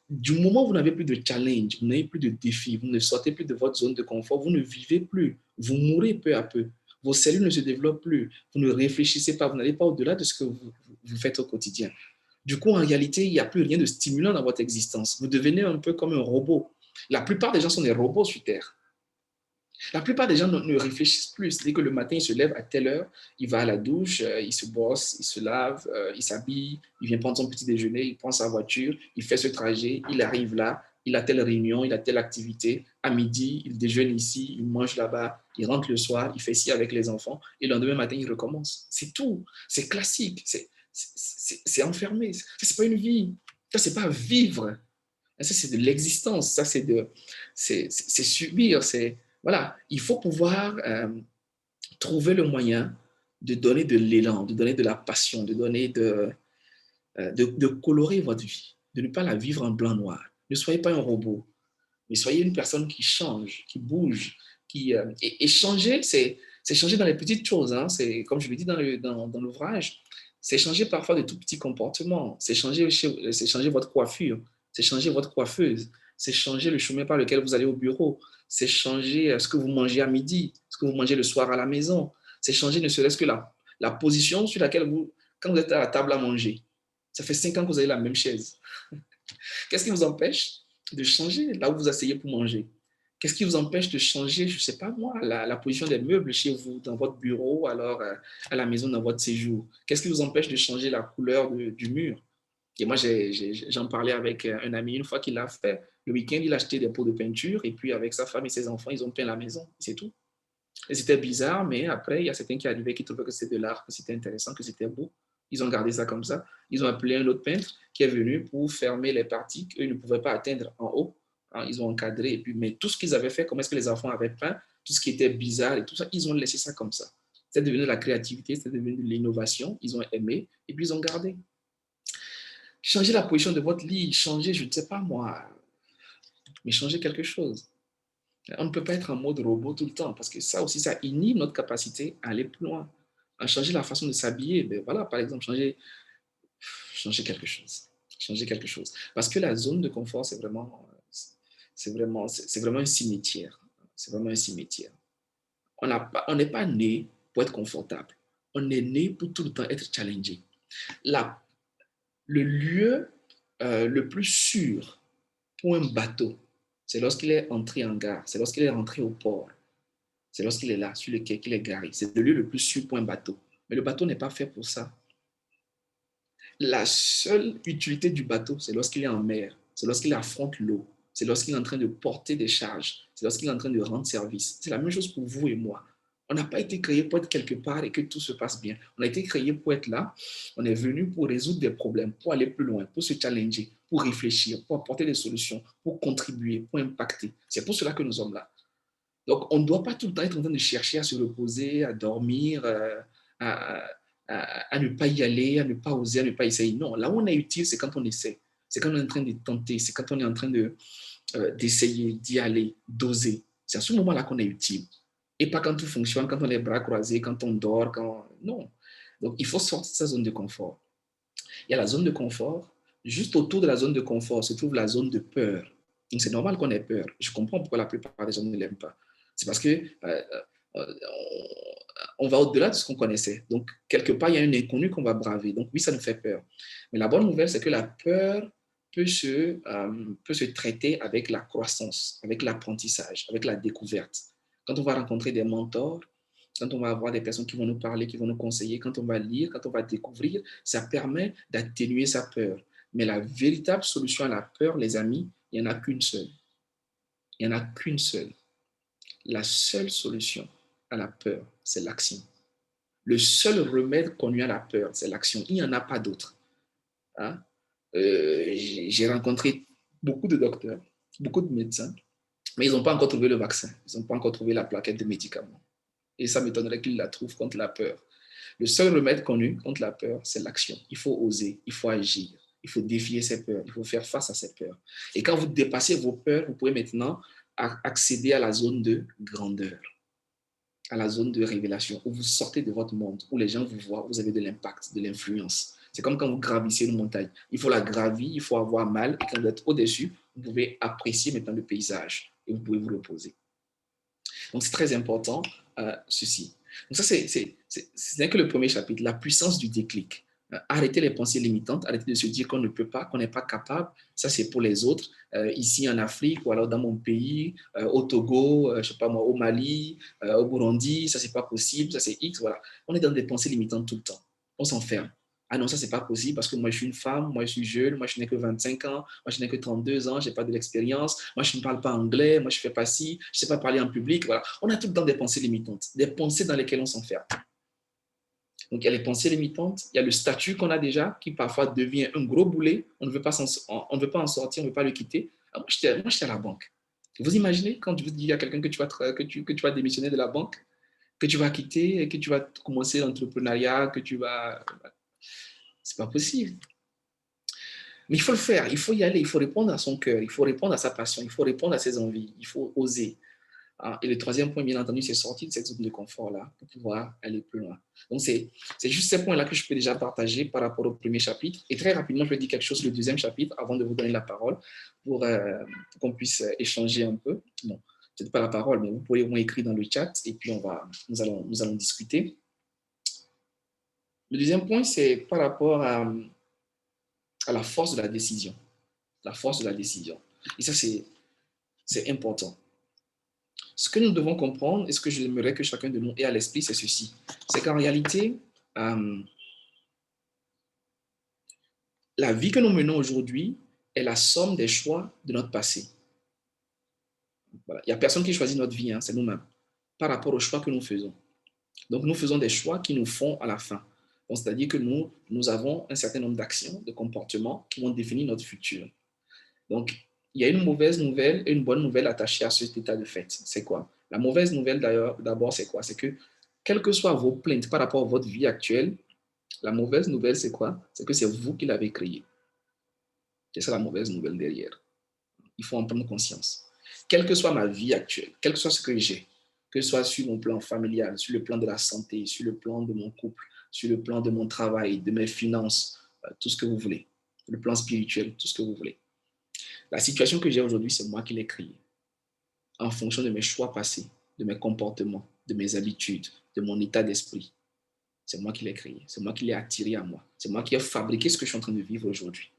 Du moment où vous n'avez plus de challenge, vous n'avez plus de défis, vous ne sortez plus de votre zone de confort, vous ne vivez plus, vous mourrez peu à peu. Vos cellules ne se développent plus, vous ne réfléchissez pas, vous n'allez pas au-delà de ce que vous faites au quotidien. Du coup, en réalité, il n'y a plus rien de stimulant dans votre existence. Vous devenez un peu comme un robot. La plupart des gens sont des robots sur Terre. La plupart des gens ne réfléchissent plus. C'est-à-dire que le matin, il se lève à telle heure, il va à la douche, il se brosse, il se lave, il s'habille, il vient prendre son petit déjeuner, il prend sa voiture, il fait ce trajet, il arrive là, il a telle réunion, il a telle activité. À midi, il déjeune ici, il mange là-bas, il rentre le soir, il fait ci avec les enfants, et le lendemain matin, il recommence. C'est tout. C'est classique. C'est enfermé. Ça, c'est pas une vie. Ça, c'est pas vivre. Ça, c'est de l'existence. Ça, c'est subir. Voilà. Il faut pouvoir trouver le moyen de donner de l'élan, de donner de la passion, de colorer votre vie, de ne pas la vivre en blanc-noir. Ne soyez pas un robot, mais soyez une personne qui change, qui bouge, et changer, c'est changer dans les petites choses. Hein. C'est comme je le dis dans l'ouvrage, c'est changer parfois de tout petits comportements. C'est changer votre coiffure, c'est changer votre coiffeuse, c'est changer le chemin par lequel vous allez au bureau, c'est changer ce que vous mangez à midi, ce que vous mangez le soir à la maison, c'est changer ne serait-ce que la position sur laquelle quand vous êtes à la table à manger. Ça fait 5 ans que vous avez la même chaise. Qu'est-ce qui vous empêche de changer là où vous asseyez pour manger? Qu'est-ce qui vous empêche de changer, je ne sais pas moi, la position des meubles chez vous, dans votre bureau, alors à la maison, dans votre séjour? Qu'est-ce qui vous empêche de changer la couleur du mur? Et moi, j'en parlais avec un ami une fois qu'il l'a fait. Le week-end, il a acheté des pots de peinture et puis avec sa femme et ses enfants, ils ont peint la maison. C'est tout. Et c'était bizarre, mais après, il y a certains qui arrivaient qui trouvaient que c'était de l'art, que c'était intéressant, que c'était beau. Ils ont gardé ça comme ça. Ils ont appelé un autre peintre qui est venu pour fermer les parties qu'eux ne pouvaient pas atteindre en haut. Hein, ils ont encadré. Et puis, mais tout ce qu'ils avaient fait, comment est-ce que les enfants avaient peint, tout ce qui était bizarre et tout ça, ils ont laissé ça comme ça. C'est devenu de la créativité, c'est devenu de l'innovation. Ils ont aimé et puis ils ont gardé. Changez la position de votre lit, changez, je ne sais pas moi, mais changez quelque chose. On ne peut pas être en mode robot tout le temps parce que ça aussi, ça inhibe notre capacité à aller plus loin. À changer la façon de s'habiller, ben voilà, par exemple, changer quelque chose. Changer quelque chose. Parce que la zone de confort, c'est vraiment un cimetière. C'est vraiment un cimetière. On n'est pas né pour être confortable. On est né pour tout le temps être challengé. La, le lieu le plus sûr pour un bateau, c'est lorsqu'il est entré en gare, c'est lorsqu'il est rentré au port, c'est lorsqu'il est là, sur le quai, qu'il est garé. C'est le lieu le plus sûr pour un bateau. Mais le bateau n'est pas fait pour ça. La seule utilité du bateau, c'est lorsqu'il est en mer, c'est lorsqu'il affronte l'eau, c'est lorsqu'il est en train de porter des charges, c'est lorsqu'il est en train de rendre service. C'est la même chose pour vous et moi. On n'a pas été créé pour être quelque part et que tout se passe bien. On a été créé pour être là. On est venu pour résoudre des problèmes, pour aller plus loin, pour se challenger, pour réfléchir, pour apporter des solutions, pour contribuer, pour impacter. C'est pour cela que nous sommes là. Donc, on ne doit pas tout le temps être en train de chercher à se reposer, à dormir, à, à ne pas y aller, à ne pas oser, à ne pas essayer. Non, là où on est utile, c'est quand on essaie. C'est quand on est en train de tenter, c'est quand on est en train d'essayer, d'y aller, d'oser. C'est à ce moment-là qu'on est utile. Et pas quand tout fonctionne, quand on a les bras croisés, quand on dort, quand... Non. Donc, il faut sortir de sa zone de confort. Il y a la zone de confort. Juste autour de la zone de confort se trouve la zone de peur. Donc, c'est normal qu'on ait peur. Je comprends pourquoi la plupart des gens ne l'aiment pas. C'est parce que euh, on va au-delà de ce qu'on connaissait. Donc, quelque part, il y a un inconnu qu'on va braver. Donc, oui, ça nous fait peur. Mais la bonne nouvelle, c'est que la peur peut se traiter avec la croissance, avec l'apprentissage, avec la découverte. Quand on va rencontrer des mentors, quand on va avoir des personnes qui vont nous parler, qui vont nous conseiller, quand on va lire, quand on va découvrir, ça permet d'atténuer sa peur. Mais la véritable solution à la peur, les amis, il n'y en a qu'une seule. Il n'y en a qu'une seule. La seule solution à la peur, c'est l'action. Le seul remède connu à la peur, c'est l'action. Il n'y en a pas d'autre. Hein? J'ai rencontré beaucoup de docteurs, beaucoup de médecins, mais ils n'ont pas encore trouvé le vaccin. Ils n'ont pas encore trouvé la plaquette de médicaments. Et ça m'étonnerait qu'ils la trouvent contre la peur. Le seul remède connu contre la peur, c'est l'action. Il faut oser, il faut agir, il faut défier ses peurs, il faut faire face à ses peurs. Et quand vous dépassez vos peurs, vous pouvez maintenant accéder à la zone de grandeur, à la zone de révélation, où vous sortez de votre monde, où les gens vous voient, vous avez de l'impact, de l'influence. C'est comme quand vous gravissez une montagne. Il faut la gravir, il faut avoir mal, et quand vous êtes au-dessus, vous pouvez apprécier maintenant le paysage et vous pouvez vous reposer. Donc, c'est très important, ceci. Donc, ça, ce n'est que le premier chapitre, la puissance du déclic. Arrêter les pensées limitantes, arrêter de se dire qu'on ne peut pas, qu'on n'est pas capable. Ça, c'est pour les autres. Ici en Afrique ou alors dans mon pays, au Togo, je sais pas moi, au Mali, au Burundi, ça, c'est pas possible, ça, c'est X, voilà. On est dans des pensées limitantes tout le temps. On s'enferme. Ah non, ça, c'est pas possible parce que moi, je suis une femme, moi, je suis jeune, moi, je n'ai que 25 ans, moi, je n'ai que 32 ans, je n'ai pas de l'expérience, moi, je ne parle pas anglais, moi, je ne fais pas ci, je ne sais pas parler en public. Voilà. On a tout le temps des pensées limitantes, des pensées dans lesquelles on s'enferme. Donc, il y a les pensées limitantes, il y a le statut qu'on a déjà, qui parfois devient un gros boulet, on ne veut pas, on ne veut pas en sortir, on ne veut pas le quitter. Ah, moi, j'étais à la banque. Vous imaginez quand tu dis à quelqu'un que tu vas démissionner de la banque, que tu vas quitter, que tu vas commencer l'entrepreneuriat, que tu vas... C'est pas possible. Mais il faut le faire, il faut y aller, il faut répondre à son cœur, il faut répondre à sa passion, il faut répondre à ses envies, il faut oser. Et le troisième point, bien entendu, c'est sortir de cette zone de confort-là pour pouvoir aller plus loin. Donc, c'est juste ces points-là que je peux déjà partager par rapport au premier chapitre. Et très rapidement, je vais dire quelque chose sur le deuxième chapitre avant de vous donner la parole pour qu'on puisse échanger un peu. Bon, peut-être pas la parole, mais vous pouvez au moins écrire dans le chat et puis nous allons discuter. Le deuxième point, c'est par rapport à la force de la décision. La force de la décision. Et ça, c'est important. Ce que nous devons comprendre et ce que j'aimerais que chacun de nous ait à l'esprit, c'est ceci. C'est qu'en réalité, la vie que nous menons aujourd'hui est la somme des choix de notre passé. Voilà. Il n'y a personne qui choisit notre vie, hein, c'est nous-mêmes, par rapport aux choix que nous faisons. Donc, nous faisons des choix qui nous font à la fin. Donc, c'est-à-dire que nous avons un certain nombre d'actions, de comportements qui vont définir notre futur. Donc, il y a une mauvaise nouvelle et une bonne nouvelle attachée à cet état de fait. C'est quoi? La mauvaise nouvelle, d'ailleurs, d'abord, c'est quoi? C'est que, quelles que soient vos plaintes par rapport à votre vie actuelle, la mauvaise nouvelle, c'est quoi? C'est que c'est vous qui l'avez créée. C'est ça la mauvaise nouvelle derrière. Il faut en prendre conscience. Quelle que soit ma vie actuelle, quel que soit ce que j'ai, que ce soit sur mon plan familial, sur le plan de la santé, sur le plan de mon couple, sur le plan de mon travail, de mes finances, tout ce que vous voulez, le plan spirituel, tout ce que vous voulez. La situation que j'ai aujourd'hui, c'est moi qui l'ai créée en fonction de mes choix passés, de mes comportements, de mes habitudes, de mon état d'esprit. C'est moi qui l'ai créé, c'est moi qui l'ai attiré à moi, c'est moi qui ai fabriqué ce que je suis en train de vivre aujourd'hui.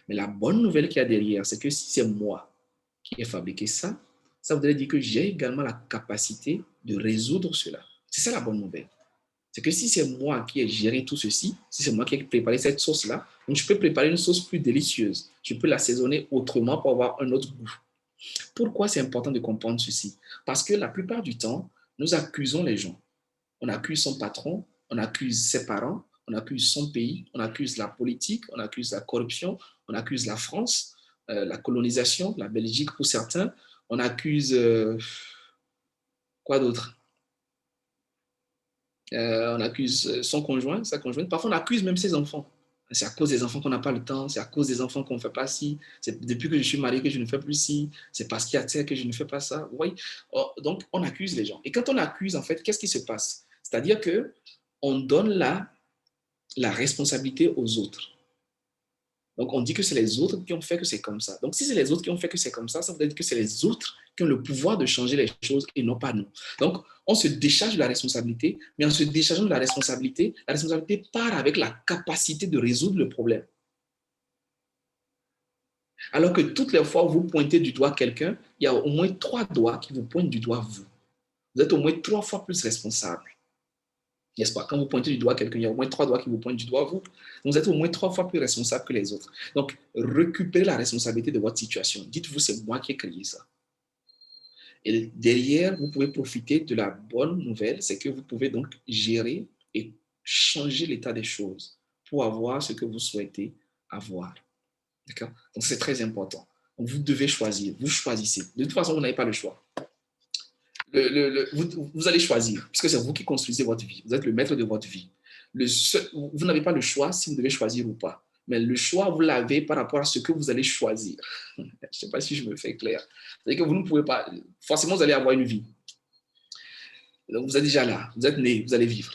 Mais la bonne nouvelle qu'il y a derrière, c'est que si c'est moi qui ai fabriqué ça, ça voudrait dire que j'ai également la capacité de résoudre cela. C'est ça la bonne nouvelle. C'est que si c'est moi qui ai géré tout ceci, si c'est moi qui ai préparé cette sauce-là, je peux préparer une sauce plus délicieuse. Je peux l'assaisonner autrement pour avoir un autre goût. Pourquoi c'est important de comprendre ceci? Parce que la plupart du temps, nous accusons les gens. On accuse son patron, on accuse ses parents, on accuse son pays, on accuse la politique, on accuse la corruption, on accuse la France, la colonisation, la Belgique pour certains, on accuse quoi d'autre? On accuse son conjoint, sa conjointe. Parfois, on accuse même ses enfants. C'est à cause des enfants qu'on n'a pas le temps, c'est à cause des enfants qu'on ne fait pas ci, c'est depuis que je suis marié que je ne fais plus ci, c'est parce qu'il y a ça que je ne fais pas ça. Oui. Donc, on accuse les gens. Et quand on accuse, en fait, qu'est-ce qui se passe? C'est-à-dire qu'on donne la responsabilité aux autres. Donc, on dit que c'est les autres qui ont fait que c'est comme ça. Donc, si c'est les autres qui ont fait que c'est comme ça veut dire que c'est les autres qui ont le pouvoir de changer les choses et non pas nous. Donc, on se décharge de la responsabilité, mais en se déchargeant de la responsabilité part avec la capacité de résoudre le problème. Alors que toutes les fois où vous pointez du doigt quelqu'un, il y a au moins 3 doigts qui vous pointent du doigt vous. Vous êtes au moins 3 fois plus responsable. N'est-ce pas? Quand vous pointez du doigt quelqu'un, il y a au moins 3 doigts qui vous pointent du doigt vous. Donc, vous êtes au moins 3 fois plus responsable que les autres. Donc, récupérez la responsabilité de votre situation. Dites-vous, c'est moi qui ai créé ça. Et derrière, vous pouvez profiter de la bonne nouvelle, c'est que vous pouvez donc gérer et changer l'état des choses pour avoir ce que vous souhaitez avoir. D'accord? Donc, c'est très important. Donc, vous devez choisir. Vous choisissez. De toute façon, vous n'avez pas le choix. Vous allez choisir, puisque c'est vous qui construisez votre vie. Vous êtes le maître de votre vie. Vous n'avez pas le choix si vous devez choisir ou pas. Mais le choix, vous l'avez par rapport à ce que vous allez choisir. Je ne sais pas si je me fais clair. C'est-à-dire que vous ne pouvez pas. Forcément, vous allez avoir une vie. Donc, vous êtes déjà là. Vous êtes né. Vous allez vivre.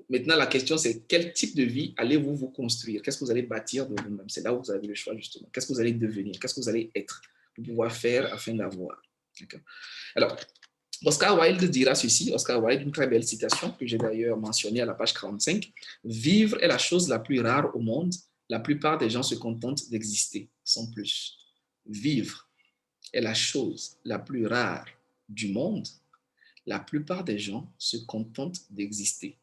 Maintenant, la question, c'est quel type de vie allez-vous vous construire? Qu'est-ce que vous allez bâtir de vous-même? C'est là où vous avez le choix, justement. Qu'est-ce que vous allez devenir? Qu'est-ce que vous allez être pour pouvoir faire afin d'avoir? Alors, Oscar Wilde dira ceci, Oscar Wilde, une très belle citation que j'ai d'ailleurs mentionnée à la page 45. Vivre est la chose la plus rare au monde. La plupart des gens se contentent d'exister, sans plus. Vivre est la chose la plus rare du monde. La plupart des gens se contentent d'exister,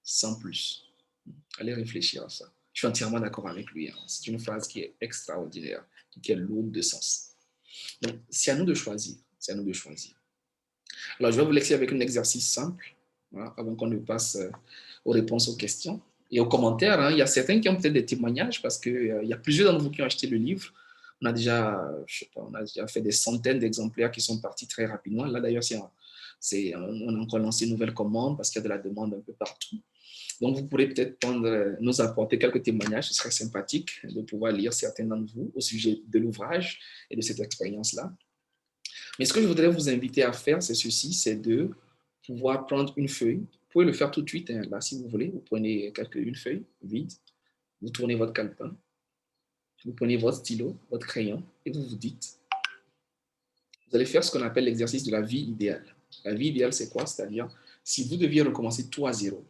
sans plus. Allez réfléchir à ça. Je suis entièrement d'accord avec lui. Hein. C'est une phrase qui est extraordinaire, qui est lourde de sens. Donc, c'est à nous de choisir. C'est à nous de choisir. Alors, je vais vous laisser avec un exercice simple, voilà, avant qu'on ne passe aux réponses aux questions. Et aux commentaires, hein, il y a certains qui ont peut-être des témoignages parce qu'il y a plusieurs d'entre vous qui ont acheté le livre. On a déjà, je sais pas, on a déjà fait des centaines d'exemplaires qui sont partis très rapidement. Là, d'ailleurs, on a encore lancé une nouvelle commande parce qu'il y a de la demande un peu partout. Donc, vous pourrez peut-être nous apporter quelques témoignages. Ce serait sympathique de pouvoir lire certains d'entre vous au sujet de l'ouvrage et de cette expérience-là. Mais ce que je voudrais vous inviter à faire, c'est ceci, c'est de pouvoir prendre une feuille. Vous pouvez le faire tout de suite, hein, là, si vous voulez. Vous prenez une feuille vide, vous tournez votre calepin, vous prenez votre stylo, votre crayon, et vous vous dites, vous allez faire ce qu'on appelle l'exercice de la vie idéale. La vie idéale, c'est quoi? C'est-à-dire, si vous deviez recommencer tout à zéro,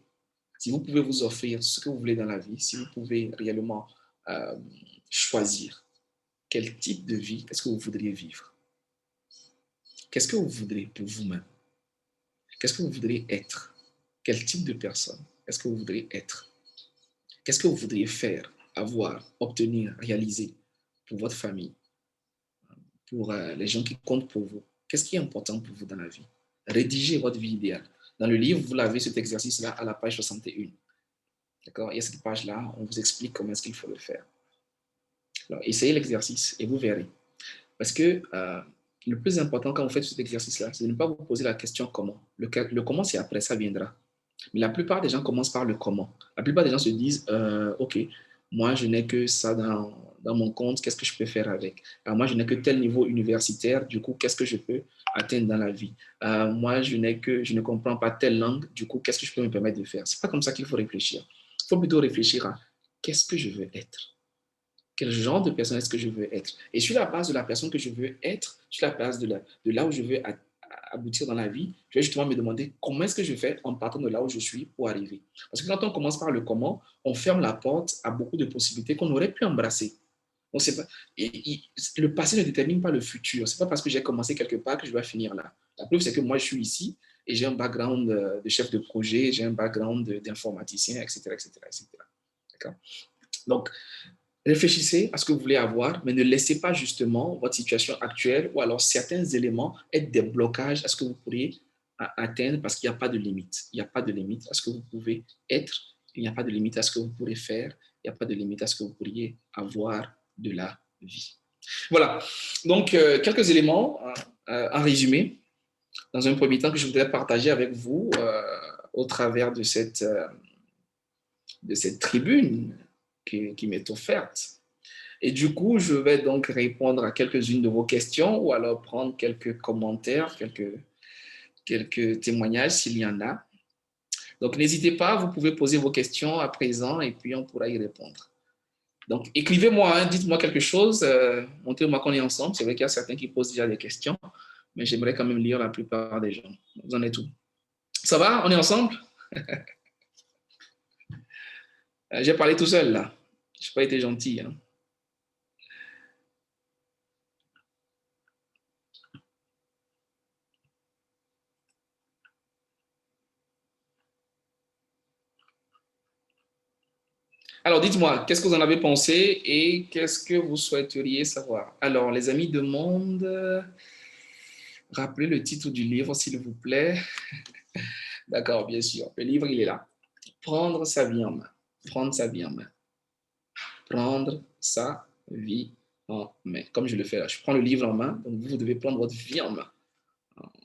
si vous pouvez vous offrir ce que vous voulez dans la vie, si vous pouvez réellement choisir quel type de vie est-ce que vous voudriez vivre? Qu'est-ce que vous voudrez pour vous-même? Qu'est-ce que vous voudriez être? Quel type de personne est-ce que vous voudriez être? Qu'est-ce que vous voudriez faire, avoir, obtenir, réaliser pour votre famille, pour les gens qui comptent pour vous? Qu'est-ce qui est important pour vous dans la vie? Rédigez votre vie idéale. Dans le livre, vous l'avez cet exercice-là à la page 61. D'accord? Il y a cette page-là, on vous explique comment est-ce qu'il faut le faire. Alors, essayez l'exercice et vous verrez. Parce que le plus important quand vous faites cet exercice-là, c'est de ne pas vous poser la question comment. Le comment, c'est après, ça viendra. Mais la plupart des gens commencent par le comment. La plupart des gens se disent, OK, moi, je n'ai que ça dans mon compte, qu'est-ce que je peux faire avec? Alors, moi, je n'ai que tel niveau universitaire, du coup, qu'est-ce que je peux atteindre dans la vie? Moi, je ne comprends pas telle langue, du coup, qu'est-ce que je peux me permettre de faire? C'est pas comme ça qu'il faut réfléchir. Il faut plutôt réfléchir à qu'est-ce que je veux être? Quel genre de personne est-ce que je veux être? Et sur la base de la personne que je veux être, sur la base de là où je veux aboutir dans la vie, je vais justement me demander comment est-ce que je fais en partant de là où je suis pour arriver. Parce que quand on commence par le comment, on ferme la porte à beaucoup de possibilités qu'on aurait pu embrasser. Donc, pas, le passé ne détermine pas le futur. Ce n'est pas parce que j'ai commencé quelque part que je dois finir là. La preuve, c'est que moi, je suis ici et j'ai un background de chef de projet, j'ai un background d'informaticien, etc., etc., etc. D'accord? Donc, réfléchissez à ce que vous voulez avoir, mais ne laissez pas justement votre situation actuelle ou alors certains éléments être des blocages à ce que vous pourriez atteindre parce qu'il n'y a pas de limite. Il n'y a pas de limite à ce que vous pouvez être, il n'y a pas de limite à ce que vous pourrez faire, il n'y a pas de limite à ce que vous pourriez avoir de la vie. Voilà, donc quelques éléments en résumé, dans un premier temps que je voudrais partager avec vous au travers de cette tribune qui m'est offerte. Et du coup, je vais donc répondre à quelques-unes de vos questions ou alors prendre quelques commentaires, quelques témoignages s'il y en a. Donc, n'hésitez pas, vous pouvez poser vos questions à présent et puis on pourra y répondre. Donc, écrivez-moi, hein, dites-moi quelque chose, montez-moi qu'on est ensemble. C'est vrai qu'il y a certains qui posent déjà des questions, mais j'aimerais quand même lire la plupart des gens. Vous en êtes où? Ça va? On est ensemble? J'ai parlé tout seul là. Je n'ai pas été gentil. Hein. Alors, dites-moi, qu'est-ce que vous en avez pensé et qu'est-ce que vous souhaiteriez savoir? Alors, les amis demandent, rappelez le titre du livre, s'il vous plaît. D'accord, bien sûr. Le livre, il est là. Prendre sa vie en main. Prendre sa vie en main. Prendre sa vie en main. Comme je le fais là. Je prends le livre en main, donc vous devez prendre votre vie en main.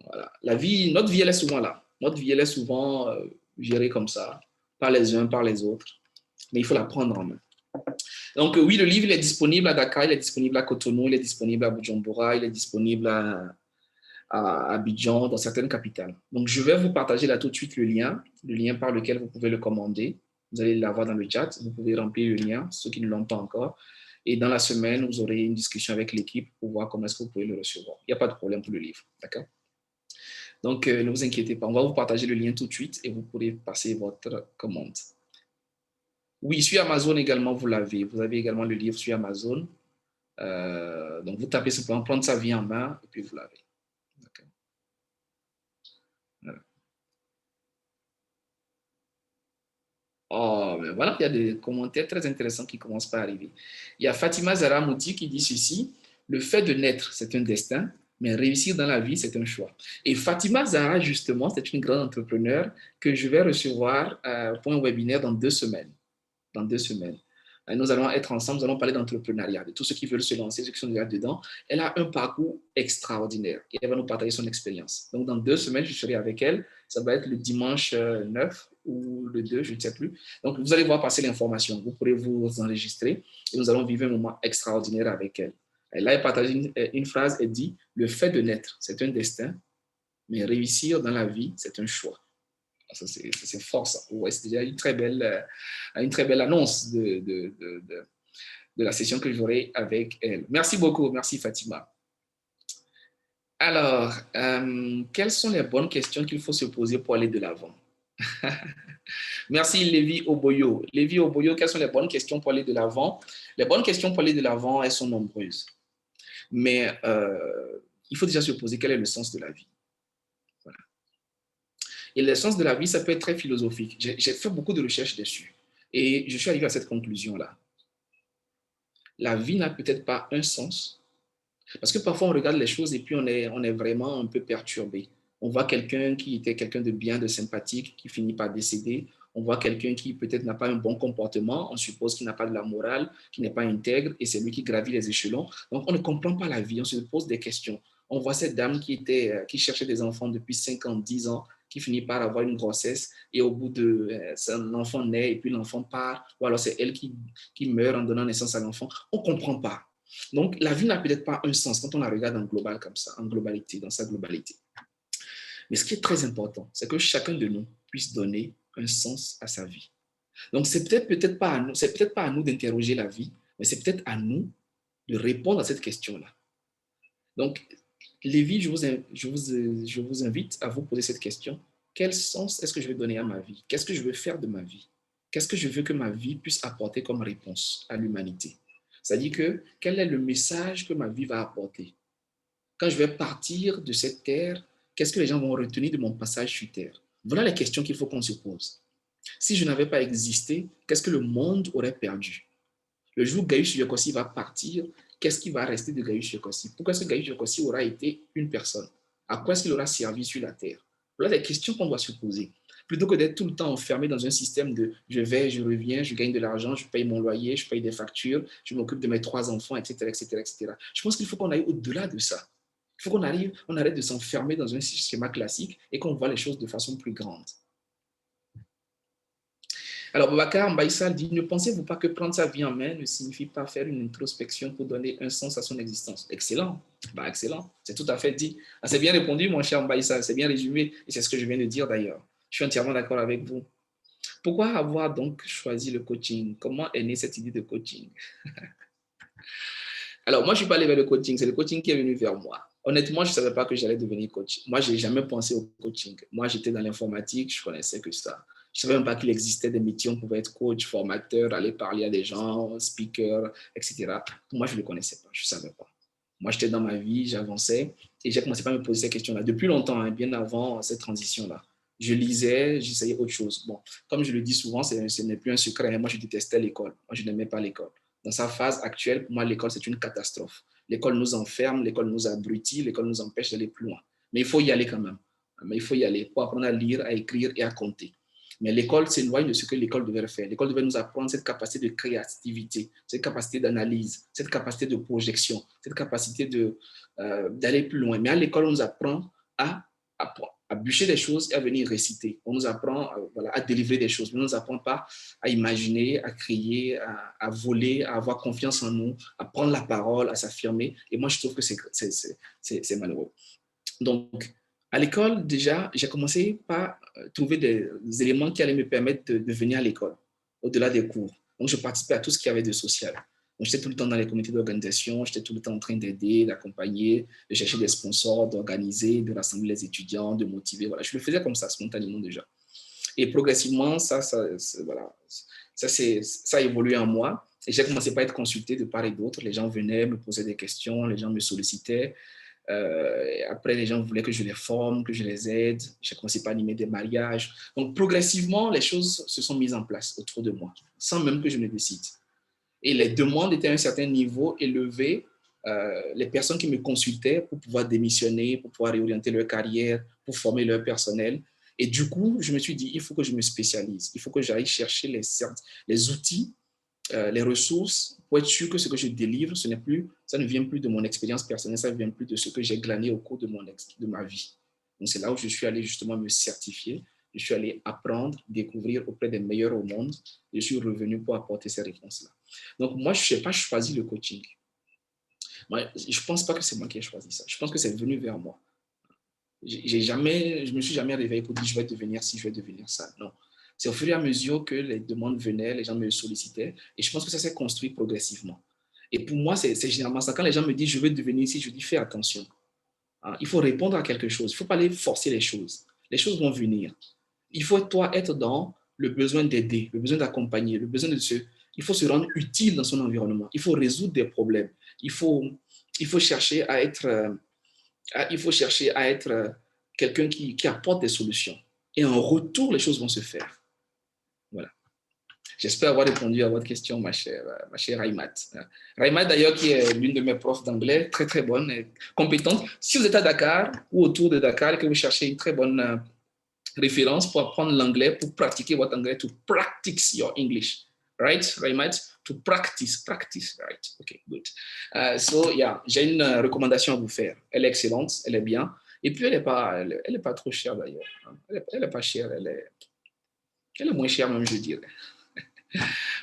Voilà. La vie, notre vie, elle est souvent là. Notre vie, elle est souvent gérée comme ça, par les uns, par les autres. Mais il faut la prendre en main. Donc, oui, le livre il est disponible à Dakar, il est disponible à Cotonou, il est disponible à Bujumbura, il est disponible à Abidjan, dans certaines capitales. Donc, je vais vous partager là tout de suite le lien par lequel vous pouvez le commander. Vous allez l'avoir dans le chat. Vous pouvez remplir le lien, ceux qui ne l'ont pas encore. Et dans la semaine, vous aurez une discussion avec l'équipe pour voir comment est-ce que vous pouvez le recevoir. Il n'y a pas de problème pour le livre. D'accord? Donc, ne vous inquiétez pas. On va vous partager le lien tout de suite et vous pourrez passer votre commande. Oui, sur Amazon également, vous l'avez. Vous avez également le livre sur Amazon. Donc, vous tapez simplement prendre sa vie en main et puis vous l'avez. D'accord. Voilà. Oh, mais voilà, il y a des commentaires très intéressants qui commencent par arriver. Il y a Fatima Zara Mouti qui dit ceci: le fait de naître, c'est un destin, mais réussir dans la vie, c'est un choix. Et Fatima Zara, justement, c'est une grande entrepreneure que je vais recevoir pour un webinaire dans 2 semaines. Dans 2 semaines. Nous allons être ensemble, nous allons parler d'entrepreneuriat, de tous ceux qui veulent se lancer, ceux qui sont déjà dedans. Elle a un parcours extraordinaire et elle va nous partager son expérience. Donc, dans 2 semaines, je serai avec elle. Ça va être le dimanche 9 ou le 2, je ne sais plus. Donc, vous allez voir passer l'information. Vous pourrez vous enregistrer et nous allons vivre un moment extraordinaire avec elle. Et là, elle partage une phrase, elle dit: le fait de naître, c'est un destin, mais réussir dans la vie, c'est un choix. Ça, c'est fort, ça. Ouais, c'est déjà une très belle annonce de la session que j'aurai avec elle. Merci beaucoup. Merci, Fatima. Alors, quelles sont les bonnes questions qu'il faut se poser pour aller de l'avant? Merci, Lévi Oboyo. Lévi Oboyo, quelles sont les bonnes questions pour aller de l'avant? Les bonnes questions pour aller de l'avant, elles sont nombreuses. Mais il faut déjà se poser quel est le sens de la vie. Voilà. Et le sens de la vie, ça peut être très philosophique. J'ai fait beaucoup de recherches dessus. Et je suis arrivé à cette conclusion-là. La vie n'a peut-être pas un sens. Parce que parfois, on regarde les choses et puis on est vraiment un peu perturbé. On voit quelqu'un qui était quelqu'un de bien, de sympathique, qui finit par décéder. On voit quelqu'un qui peut-être n'a pas un bon comportement, on suppose qu'il n'a pas de la morale, qu'il n'est pas intègre, et c'est lui qui gravit les échelons. Donc, on ne comprend pas la vie, on se pose des questions. On voit cette dame qui cherchait des enfants depuis 5 ans, 10 ans, qui finit par avoir une grossesse, et au bout de un enfant naît, et puis l'enfant part, ou alors c'est elle qui meurt en donnant naissance à l'enfant. On ne comprend pas. Donc, la vie n'a peut-être pas un sens quand on la regarde en global comme ça, en globalité, dans sa globalité. Mais ce qui est très important, c'est que chacun de nous puisse donner un sens à sa vie. Donc, c'est peut-être pas à nous d'interroger la vie, mais c'est peut-être à nous de répondre à cette question-là. Donc, Lévi, je vous invite à vous poser cette question. Quel sens est-ce que je vais donner à ma vie? Qu'est-ce que je veux faire de ma vie? Qu'est-ce que je veux que ma vie puisse apporter comme réponse à l'humanité? C'est-à-dire que quel est le message que ma vie va apporter? Quand je vais partir de cette terre, qu'est-ce que les gens vont retenir de mon passage sur terre? Voilà les questions qu'il faut qu'on se pose. Si je n'avais pas existé, qu'est-ce que le monde aurait perdu? Le jour où Gaius Yokossi va partir, qu'est-ce qui va rester de Gaius Yokossi? Pourquoi est-ce que Gaius Yokossi aura été une personne? À quoi est-ce qu'il aura servi sur la terre? Voilà les questions qu'on doit se poser. Plutôt que d'être tout le temps enfermé dans un système de je vais, je reviens, je gagne de l'argent, je paye mon loyer, je paye des factures, je m'occupe de mes 3 enfants, etc., etc., etc. Je pense qu'il faut qu'on aille au-delà de ça. Il faut qu'on arrête de s'enfermer dans un schéma classique et qu'on voit les choses de façon plus grande. Alors, Babacar Mbaïsal dit, ne pensez-vous pas que prendre sa vie en main ne signifie pas faire une introspection pour donner un sens à son existence? Excellent, excellent, c'est tout à fait dit. Ah, c'est bien répondu, mon cher Mbaïsal, c'est bien résumé, et c'est ce que je viens de dire d'ailleurs. Je suis entièrement d'accord avec vous. Pourquoi avoir donc choisi le coaching? Comment est née cette idée de coaching? Alors, moi, je ne suis pas allé vers le coaching, c'est le coaching qui est venu vers moi. Honnêtement, je ne savais pas que j'allais devenir coach. Moi, je n'ai jamais pensé au coaching. Moi, j'étais dans l'informatique, je ne connaissais que ça. Je ne savais même pas qu'il existait des métiers où on pouvait être coach, formateur, aller parler à des gens, speaker, etc. Moi, je ne le connaissais pas, je ne savais pas. Moi, j'étais dans ma vie, j'avançais et j'ai commencé par me poser ces questions-là depuis longtemps, hein, bien avant cette transition-là. Je lisais, j'essayais autre chose. Bon, comme je le dis souvent, ce n'est plus un secret. Hein. Moi, je détestais l'école. Moi, je n'aimais pas l'école. Dans sa phase actuelle, pour moi, l'école, c'est une catastrophe. L'école nous enferme, l'école nous abrutit, l'école nous empêche d'aller plus loin. Mais il faut y aller quand même. Mais il faut y aller pour apprendre à lire, à écrire et à compter. Mais l'école s'éloigne de ce que l'école devait faire. L'école devait nous apprendre cette capacité de créativité, cette capacité d'analyse, cette capacité de projection, cette capacité d'aller plus loin. Mais à l'école, on nous apprend à bûcher des choses et à venir réciter. On nous apprend à délivrer des choses. Mais on ne nous apprend pas à imaginer, à créer, à voler, à avoir confiance en nous, à prendre la parole, à s'affirmer. Et moi, je trouve que c'est malheureux. Donc, à l'école, déjà, j'ai commencé par trouver des éléments qui allaient me permettre de venir à l'école, au-delà des cours. Donc, je participais à tout ce qu'il y avait de social. Donc, j'étais tout le temps dans les comités d'organisation, j'étais tout le temps en train d'aider, d'accompagner, de chercher des sponsors, d'organiser, de rassembler les étudiants, de motiver. Voilà, je le faisais comme ça, spontanément déjà. Et progressivement, ça a évolué en moi. Et j'ai commencé par être consulté de part et d'autre. Les gens venaient me poser des questions, les gens me sollicitaient. Après, les gens voulaient que je les forme, que je les aide. J'ai commencé par animer des mariages. Donc, progressivement, les choses se sont mises en place autour de moi, sans même que je ne décide. Et les demandes étaient à un certain niveau élevé. Les personnes qui me consultaient pour pouvoir démissionner, pour pouvoir réorienter leur carrière, pour former leur personnel. Et du coup, je me suis dit, il faut que je me spécialise. Il faut que j'aille chercher les outils, les ressources pour être sûr que ce que je délivre, ça ne vient plus de mon expérience personnelle, ça ne vient plus de ce que j'ai glané au cours de ma vie. Donc, c'est là où je suis allé justement me certifier. Je suis allé apprendre, découvrir auprès des meilleurs au monde. Je suis revenu pour apporter ces réponses-là. Donc, moi, je n'ai pas choisi le coaching. Moi, je ne pense pas que c'est moi qui ai choisi ça. Je pense que c'est venu vers moi. Je ne me suis jamais réveillé pour dire je vais devenir ci, je vais devenir ça. Non. C'est au fur et à mesure que les demandes venaient, les gens me sollicitaient. Et je pense que ça s'est construit progressivement. Et pour moi, c'est généralement ça. Quand les gens me disent je veux devenir ici, je dis fais attention. Il faut répondre à quelque chose. Il ne faut pas aller forcer les choses. Les choses vont venir. Il faut, toi, être dans le besoin d'aider, le besoin d'accompagner, le besoin il faut se rendre utile dans son environnement. Il faut résoudre des problèmes. Il faut chercher à être quelqu'un qui apporte des solutions. Et en retour, les choses vont se faire. Voilà. J'espère avoir répondu à votre question, ma chère Raimat. Raimat, d'ailleurs, qui est l'une de mes profs d'anglais, très, très bonne et compétente. Si vous êtes à Dakar ou autour de Dakar et que vous cherchez une très bonne référence pour apprendre l'anglais, pour pratiquer votre anglais, to practice your English. Right, Raymat? To practice, right? Okay, good. So, yeah, j'ai une recommandation à vous faire. Elle est excellente, elle est bien. Et puis, elle est pas trop chère d'ailleurs. Elle est pas chère, elle est moins chère même, je dirais.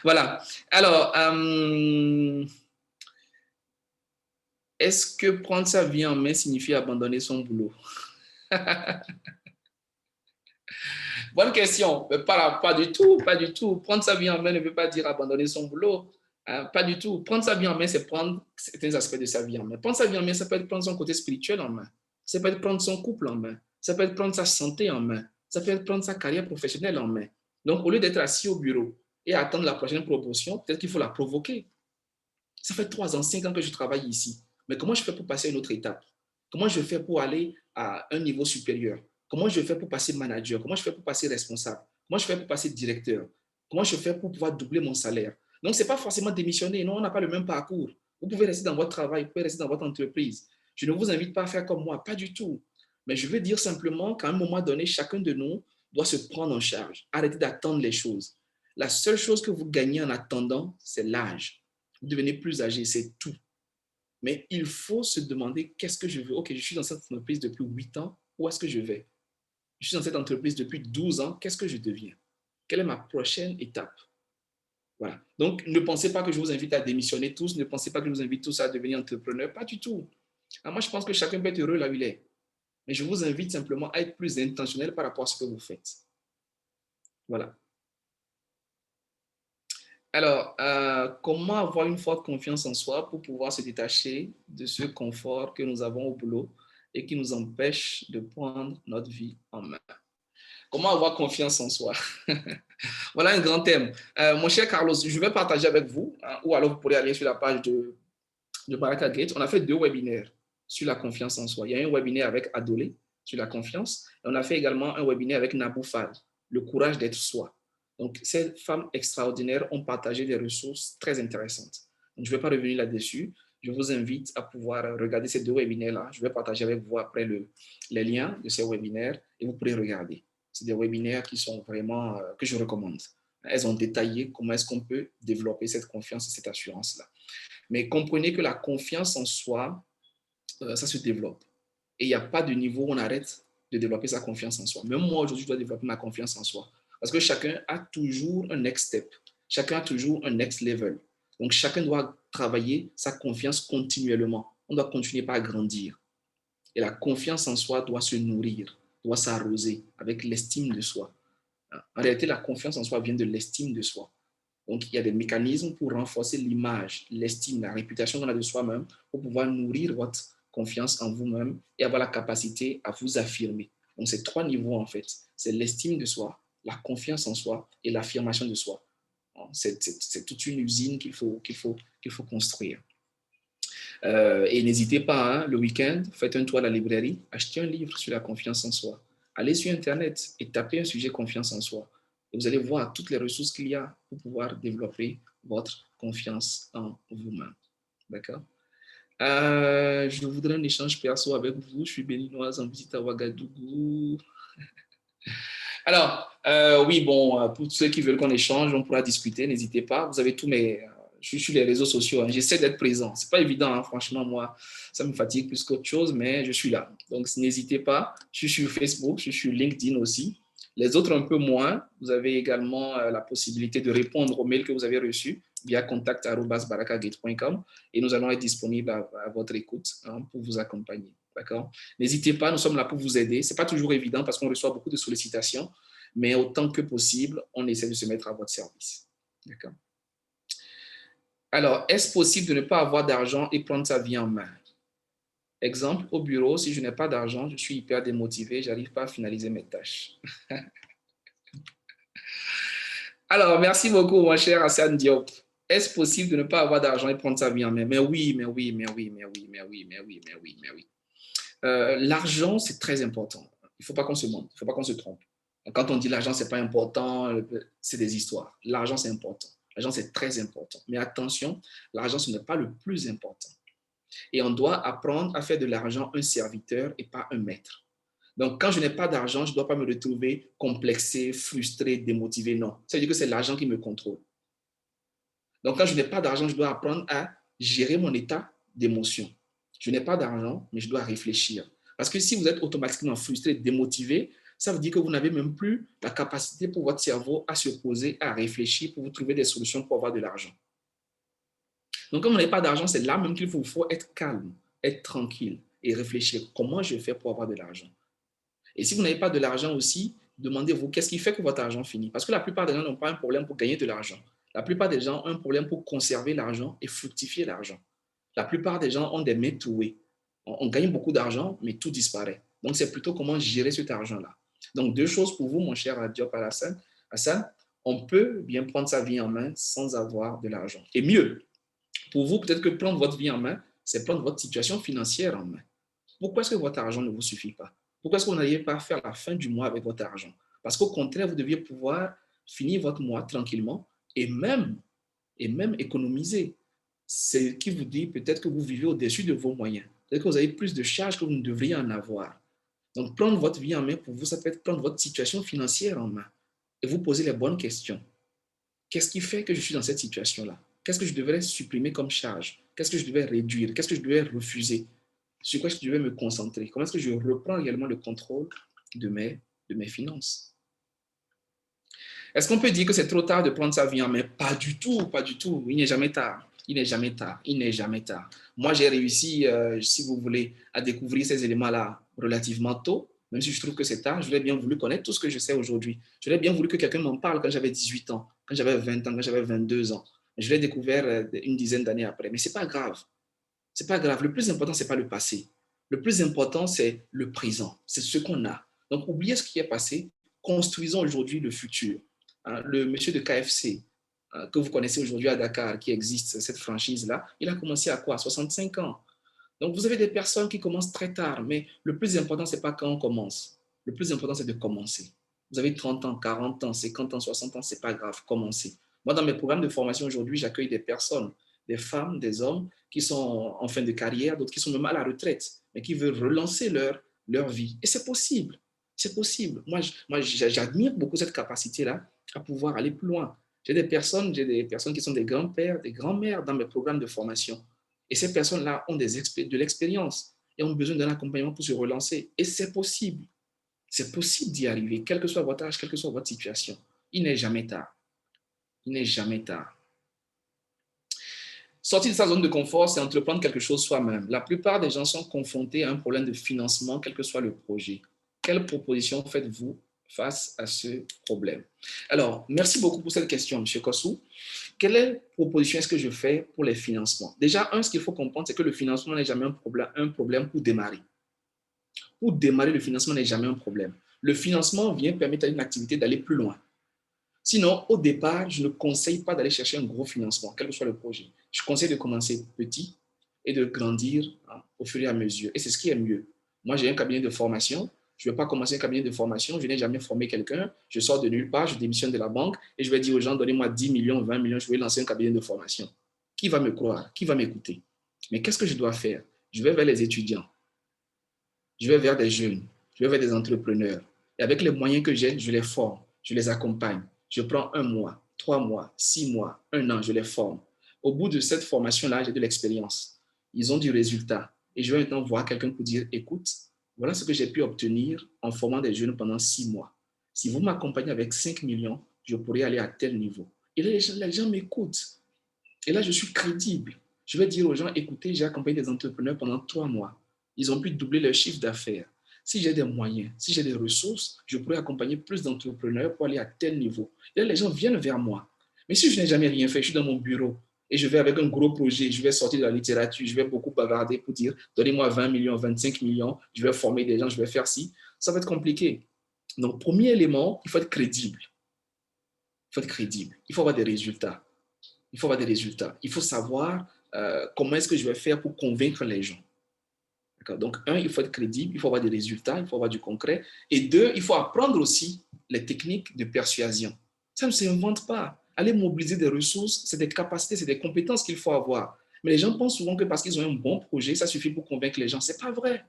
Voilà. Alors, est-ce que prendre sa vie en main signifie abandonner son boulot? Bonne question. Pas du tout, pas du tout. Prendre sa vie en main ne veut pas dire abandonner son boulot. Pas du tout. Prendre sa vie en main, c'est prendre certains aspects de sa vie en main. Prendre sa vie en main, ça peut être prendre son côté spirituel en main. Ça peut être prendre son couple en main. Ça peut être prendre sa santé en main. Ça peut être prendre sa carrière professionnelle en main. Donc, au lieu d'être assis au bureau et attendre la prochaine promotion, peut-être qu'il faut la provoquer. Ça fait 3 ans, 5 ans que je travaille ici. Mais comment je fais pour passer à une autre étape? Comment je fais pour aller à un niveau supérieur? Comment je fais pour passer manager? Comment je fais pour passer responsable? Comment je fais pour passer directeur? Comment je fais pour pouvoir doubler mon salaire? Donc, ce n'est pas forcément démissionner. Non, on n'a pas le même parcours. Vous pouvez rester dans votre travail, vous pouvez rester dans votre entreprise. Je ne vous invite pas à faire comme moi, pas du tout. Mais je veux dire simplement qu'à un moment donné, chacun de nous doit se prendre en charge. Arrêtez d'attendre les choses. La seule chose que vous gagnez en attendant, c'est l'âge. Vous devenez plus âgé, c'est tout. Mais il faut se demander qu'est-ce que je veux. Ok, je suis dans cette entreprise depuis 8 ans, où est-ce que je vais? Je suis dans cette entreprise depuis 12 ans, qu'est-ce que je deviens? Quelle est ma prochaine étape? Voilà. Donc, ne pensez pas que je vous invite à démissionner tous, ne pensez pas que je vous invite tous à devenir entrepreneur, pas du tout. Alors moi, je pense que chacun peut être heureux là où il est. Mais je vous invite simplement à être plus intentionnel par rapport à ce que vous faites. Voilà. Alors, comment avoir une forte confiance en soi pour pouvoir se détacher de ce confort que nous avons au boulot et qui nous empêche de prendre notre vie en main? Comment avoir confiance en soi? Voilà un grand thème. Mon cher Carlos, je vais partager avec vous, hein, ou alors vous pourrez aller sur la page de Baraka Gate. On a fait 2 webinaires sur la confiance en soi. Il y a un webinaire avec Adolé sur la confiance et on a fait également un webinaire avec Nabou Fall, le courage d'être soi. Donc, ces femmes extraordinaires ont partagé des ressources très intéressantes. Donc, je ne vais pas revenir là-dessus. Je vous invite à pouvoir regarder ces 2 webinaires-là. Je vais partager avec vous après les liens de ces webinaires et vous pourrez regarder. C'est des webinaires qui sont vraiment, que je recommande. Elles ont détaillé comment est-ce qu'on peut développer cette confiance et cette assurance-là. Mais comprenez que la confiance en soi, ça se développe. Et il n'y a pas de niveau où on arrête de développer sa confiance en soi. Même moi, aujourd'hui, je dois développer ma confiance en soi. Parce que chacun a toujours un next step. Chacun a toujours un next level. Donc, chacun doit travailler sa confiance continuellement. On doit continuer par grandir. Et la confiance en soi doit se nourrir, doit s'arroser avec l'estime de soi. En réalité, la confiance en soi vient de l'estime de soi. Donc, il y a des mécanismes pour renforcer l'image, l'estime, la réputation qu'on a de soi-même pour pouvoir nourrir votre confiance en vous-même et avoir la capacité à vous affirmer. Donc, c'est 3 niveaux en fait. C'est l'estime de soi, la confiance en soi et l'affirmation de soi. C'est toute une usine qu'il faut construire. Et n'hésitez pas, hein, le week-end, faites un tour à la librairie, achetez un livre sur la confiance en soi. Allez sur Internet et tapez un sujet confiance en soi. Et vous allez voir toutes les ressources qu'il y a pour pouvoir développer votre confiance en vous-même. D'accord? Je voudrais un échange perso avec vous. Je suis béninoise en visite à Ouagadougou. Alors, oui, bon, pour ceux qui veulent qu'on échange, on pourra discuter, n'hésitez pas. Vous avez tous je suis sur les réseaux sociaux, hein. J'essaie d'être présent. C'est pas évident, hein. Franchement, moi, ça me fatigue plus qu'autre chose, mais je suis là. Donc, n'hésitez pas. Je suis sur Facebook, je suis sur LinkedIn aussi. Les autres, un peu moins. Vous avez également la possibilité de répondre aux mails que vous avez reçus via contact@barakagate.com et nous allons être disponibles à votre écoute, hein, pour vous accompagner. D'accord? N'hésitez pas, nous sommes là pour vous aider. Ce n'est pas toujours évident parce qu'on reçoit beaucoup de sollicitations, mais autant que possible, on essaie de se mettre à votre service. D'accord? Alors, est-ce possible de ne pas avoir d'argent et prendre sa vie en main? Exemple, au bureau, si je n'ai pas d'argent, je suis hyper démotivé, je n'arrive pas à finaliser mes tâches. Alors, merci beaucoup, mon cher Hassan Diop. Est-ce possible de ne pas avoir d'argent et prendre sa vie en main? Mais oui, mais oui, mais oui, mais oui, mais oui, mais oui, mais oui, mais oui. L'argent, c'est très important. Il ne faut pas qu'on se mente, il ne faut pas qu'on se trompe. Quand on dit l'argent, ce n'est pas important, c'est des histoires. L'argent, c'est important. L'argent, c'est très important. Mais attention, l'argent, ce n'est pas le plus important. Et on doit apprendre à faire de l'argent un serviteur et pas un maître. Donc, quand je n'ai pas d'argent, je ne dois pas me retrouver complexé, frustré, démotivé. Non. Ça veut dire que c'est l'argent qui me contrôle. Donc, quand je n'ai pas d'argent, je dois apprendre à gérer mon état d'émotion. Je n'ai pas d'argent, mais je dois réfléchir. Parce que si vous êtes automatiquement frustré, démotivé, ça veut dire que vous n'avez même plus la capacité pour votre cerveau à se poser, à réfléchir, pour vous trouver des solutions pour avoir de l'argent. Donc, comme on n'a pas d'argent, c'est là même qu'il faut être calme, être tranquille et réfléchir. Comment je fais pour avoir de l'argent? Et si vous n'avez pas de l'argent aussi, demandez-vous qu'est-ce qui fait que votre argent finit. Parce que la plupart des gens n'ont pas un problème pour gagner de l'argent. La plupart des gens ont un problème pour conserver l'argent et fructifier l'argent. La plupart des gens ont des mains trouées. On gagne beaucoup d'argent, mais tout disparaît. Donc, c'est plutôt comment gérer cet argent-là. Donc, deux choses pour vous, mon cher Diop Hassan. Hassan, on peut bien prendre sa vie en main sans avoir de l'argent. Et mieux, pour vous, peut-être que prendre votre vie en main, c'est prendre votre situation financière en main. Pourquoi est-ce que votre argent ne vous suffit pas? Pourquoi est-ce que vous n'arrivez pas à faire la fin du mois avec votre argent? Parce qu'au contraire, vous deviez pouvoir finir votre mois tranquillement et même économiser. C'est ce qui vous dit peut-être que vous vivez au-dessus de vos moyens. Peut-être que vous avez plus de charges que vous ne devriez en avoir. Donc, prendre votre vie en main pour vous, ça peut être prendre votre situation financière en main et vous poser les bonnes questions. Qu'est-ce qui fait que je suis dans cette situation-là? Qu'est-ce que je devrais supprimer comme charge? Qu'est-ce que je devrais réduire? Qu'est-ce que je devrais refuser? Sur quoi je devais me concentrer? Comment est-ce que je reprends également le contrôle de mes finances? Est-ce qu'on peut dire que c'est trop tard de prendre sa vie en main? Pas du tout, pas du tout. Il n'est jamais tard. Il n'est jamais tard. Il n'est jamais tard. Moi, j'ai réussi, si vous voulez, à découvrir ces éléments-là relativement tôt, même si je trouve que c'est tard. J'aurais bien voulu connaître tout ce que je sais aujourd'hui. J'aurais bien voulu que quelqu'un m'en parle quand j'avais 18 ans, quand j'avais 20 ans, quand j'avais 22 ans. Je l'ai découvert une dizaine d'années après. Mais ce n'est pas grave. C'est pas grave. Le plus important, ce n'est pas le passé. Le plus important, c'est le présent. C'est ce qu'on a. Donc, oubliez ce qui est passé. Construisons aujourd'hui le futur. Le monsieur de KFC, que vous connaissez aujourd'hui à Dakar, qui existe, cette franchise-là, il a commencé à quoi? 65 ans. Donc, vous avez des personnes qui commencent très tard, mais le plus important, ce n'est pas quand on commence. Le plus important, c'est de commencer. Vous avez 30 ans, 40 ans, 50 ans, 60 ans, ce n'est pas grave, commencez. Moi, dans mes programmes de formation aujourd'hui, j'accueille des personnes, des femmes, des hommes qui sont en fin de carrière, d'autres qui sont même à la retraite, mais qui veulent relancer leur vie. Et c'est possible. C'est possible. Moi, j'admire beaucoup cette capacité-là à pouvoir aller plus loin. J'ai des personnes qui sont des grands-pères, des grands-mères dans mes programmes de formation. Et ces personnes-là ont de l'expérience et ont besoin d'un accompagnement pour se relancer. Et c'est possible. C'est possible d'y arriver, quel que soit votre âge, quelle que soit votre situation. Il n'est jamais tard. Il n'est jamais tard. Sortir de sa zone de confort, c'est entreprendre quelque chose soi-même. La plupart des gens sont confrontés à un problème de financement, quel que soit le projet. Quelle proposition faites-vous face à ce problème? Alors, merci beaucoup pour cette question, M. Kossou. Quelle proposition est-ce que je fais pour les financements? Déjà, ce qu'il faut comprendre, c'est que le financement n'est jamais un problème pour démarrer. Pour démarrer, le financement n'est jamais un problème. Le financement vient permettre à une activité d'aller plus loin. Sinon, au départ, je ne conseille pas d'aller chercher un gros financement, quel que soit le projet. Je conseille de commencer petit et de grandir au fur et à mesure. Et c'est ce qui est mieux. Moi, j'ai un cabinet de formation. Je ne vais pas commencer un cabinet de formation. Je n'ai jamais formé quelqu'un. Je sors de nulle part, je démissionne de la banque et je vais dire aux gens, donnez-moi 10 millions, 20 millions, je vais lancer un cabinet de formation. Qui va me croire? Qui va m'écouter? Mais qu'est-ce que je dois faire? Je vais vers les étudiants. Je vais vers des jeunes. Je vais vers des entrepreneurs. Et avec les moyens que j'ai, je les forme. Je les accompagne. Je prends 1 mois, 3 mois, 6 mois, 1 an, je les forme. Au bout de cette formation-là, j'ai de l'expérience. Ils ont du résultat. Et je vais maintenant voir quelqu'un pour dire, écoute, voilà ce que j'ai pu obtenir en formant des jeunes pendant 6 mois. Si vous m'accompagnez avec 5 millions, je pourrais aller à tel niveau. Et là, les gens m'écoutent. Et là, je suis crédible. Je vais dire aux gens, écoutez, j'ai accompagné des entrepreneurs pendant 3 mois. Ils ont pu doubler leur chiffre d'affaires. Si j'ai des moyens, si j'ai des ressources, je pourrais accompagner plus d'entrepreneurs pour aller à tel niveau. Et là, les gens viennent vers moi. Mais si je n'ai jamais rien fait, je suis dans mon bureau et je vais avec un gros projet, je vais sortir de la littérature, je vais beaucoup bavarder pour dire, donnez-moi 20 millions, 25 millions, je vais former des gens, je vais faire ci, ça va être compliqué. Donc, premier élément, il faut être crédible. Il faut être crédible. Il faut avoir des résultats. Il faut avoir des résultats. Il faut savoir comment est-ce que je vais faire pour convaincre les gens. Donc, il faut être crédible, il faut avoir des résultats, il faut avoir du concret. Et deux, il faut apprendre aussi les techniques de persuasion. Ça ne s'invente pas. Aller mobiliser des ressources, c'est des capacités, c'est des compétences qu'il faut avoir. Mais les gens pensent souvent que parce qu'ils ont un bon projet, ça suffit pour convaincre les gens. Ce n'est pas vrai.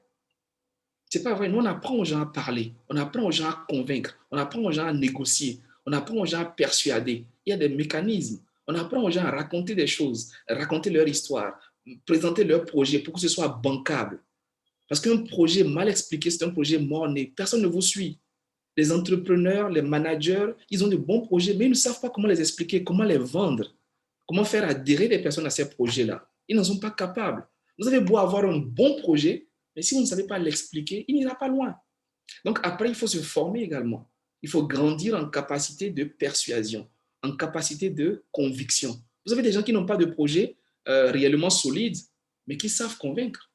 C'est pas vrai. Nous, on apprend aux gens à parler, on apprend aux gens à convaincre, on apprend aux gens à négocier, on apprend aux gens à persuader. Il y a des mécanismes. On apprend aux gens à raconter des choses, à raconter leur histoire, présenter leur projet pour que ce soit bancable. Parce qu'un projet mal expliqué, c'est un projet mort-né. Personne ne vous suit. Les entrepreneurs, les managers, ils ont de bons projets, mais ils ne savent pas comment les expliquer, comment les vendre, comment faire adhérer les personnes à ces projets-là. Ils n'en sont pas capables. Vous avez beau avoir un bon projet, mais si vous ne savez pas l'expliquer, il n'ira pas loin. Donc après, il faut se former également. Il faut grandir en capacité de persuasion, en capacité de conviction. Vous avez des gens qui n'ont pas de projet réellement solide, mais qui savent convaincre.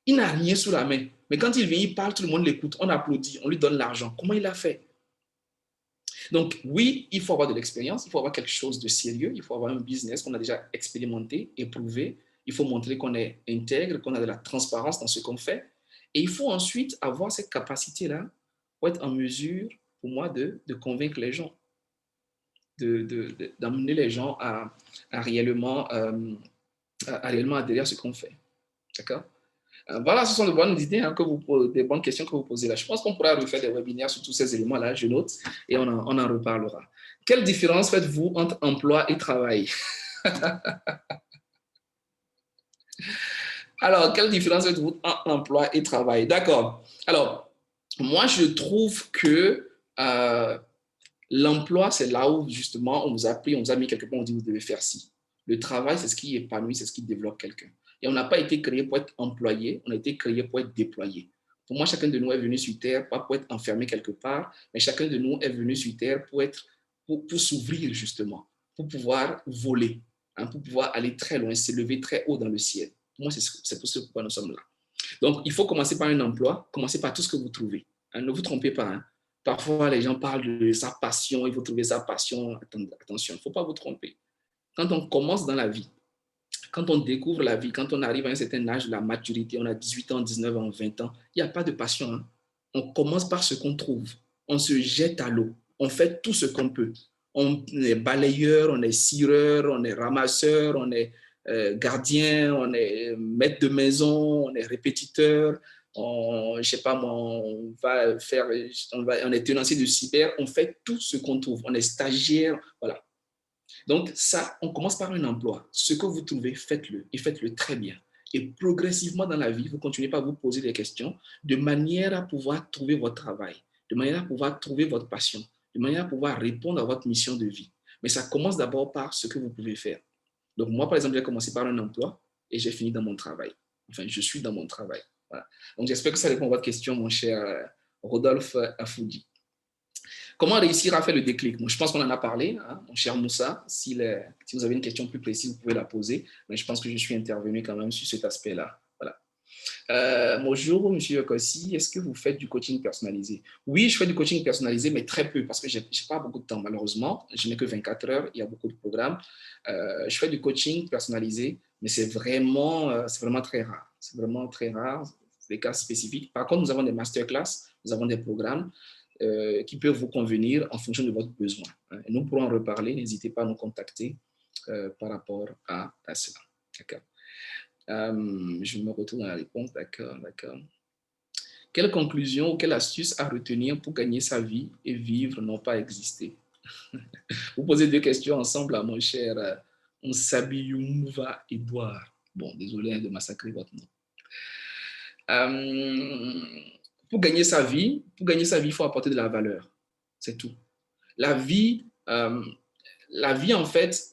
Il n'a rien sous la main. Mais quand il vient, il parle, tout le monde l'écoute, on applaudit, on lui donne l'argent. Comment il a fait? Donc oui, il faut avoir de l'expérience, il faut avoir quelque chose de sérieux, il faut avoir un business qu'on a déjà expérimenté, éprouvé. Il faut montrer qu'on est intègre, qu'on a de la transparence dans ce qu'on fait. Et il faut ensuite avoir cette capacité-là pour être en mesure, pour moi, de convaincre les gens, d'amener les gens à réellement, à réellement adhérer à ce qu'on fait. D'accord? Voilà, ce sont de bonnes idées, hein, des bonnes questions que vous posez là. Je pense qu'on pourra refaire des webinaires sur tous ces éléments-là, je note, et on en reparlera. Quelle différence faites-vous entre emploi et travail? Alors, quelle différence faites-vous entre emploi et travail? D'accord. Alors, moi, je trouve que l'emploi, c'est là où, justement, on vous a pris, on vous a mis quelque part, on dit, vous devez faire ci. Le travail, c'est ce qui épanouit, c'est ce qui développe quelqu'un. Et on n'a pas été créé pour être employé, on a été créé pour être déployé. Pour moi, chacun de nous est venu sur Terre, pas pour être enfermé quelque part, mais chacun de nous est venu sur Terre pour s'ouvrir, justement, pour pouvoir voler, hein, pour pouvoir aller très loin, s'élever très haut dans le ciel. Pour moi, c'est pour ce pourquoi nous sommes là. Donc, il faut commencer par un emploi, commencer par tout ce que vous trouvez. Hein, ne vous trompez pas. Hein. Parfois, les gens parlent de sa passion, il faut trouver sa passion. Attention, il ne faut pas vous tromper. Quand on commence dans la vie, quand on découvre la vie, quand on arrive à un certain âge de la maturité, on a 18 ans, 19 ans, 20 ans, il n'y a pas de passion. Hein. On commence par ce qu'on trouve. On se jette à l'eau. On fait tout ce qu'on peut. On est balayeur, on est cireur, on est ramasseur, on est gardien, on est maître de maison, on est répétiteur, je sais pas moi, on est tenancier de cyber, on fait tout ce qu'on trouve. On est stagiaire, voilà. Donc, ça, on commence par un emploi. Ce que vous trouvez, faites-le et faites-le très bien. Et progressivement dans la vie, vous continuez par vous poser des questions de manière à pouvoir trouver votre travail, de manière à pouvoir trouver votre passion, de manière à pouvoir répondre à votre mission de vie. Mais ça commence d'abord par ce que vous pouvez faire. Donc, moi, par exemple, j'ai commencé par un emploi et j'ai fini dans mon travail. Enfin, je suis dans mon travail. Voilà. Donc, j'espère que ça répond à votre question, mon cher Rodolphe Afoudi. Comment réussir à faire le déclic? Bon, je pense qu'on en a parlé, hein, mon cher Moussa. Si vous avez une question plus précise, vous pouvez la poser. Mais je pense que je suis intervenu quand même sur cet aspect-là. Voilà. Bonjour, monsieur Yokossi. Est-ce que vous faites du coaching personnalisé? Oui, je fais du coaching personnalisé, mais très peu parce que je n'ai pas beaucoup de temps, malheureusement. Je n'ai que 24 heures. Il y a beaucoup de programmes. Je fais du coaching personnalisé, mais c'est vraiment très rare. C'est vraiment très rare. C'est des cas spécifiques. Par contre, nous avons des masterclass, nous avons des programmes qui peuvent vous convenir en fonction de votre besoin. Et nous pourrons en reparler. N'hésitez pas à nous contacter par rapport à cela. D'accord. Je me retrouve dans la réponse. D'accord, d'accord. Quelle conclusion ou quelle astuce à retenir pour gagner sa vie et vivre, non pas exister? Vous posez deux questions ensemble à mon cher Nsabiyumva Edouard. Bon, désolé de massacrer votre nom. Pour gagner sa vie, il faut apporter de la valeur. C'est tout. La vie, en fait,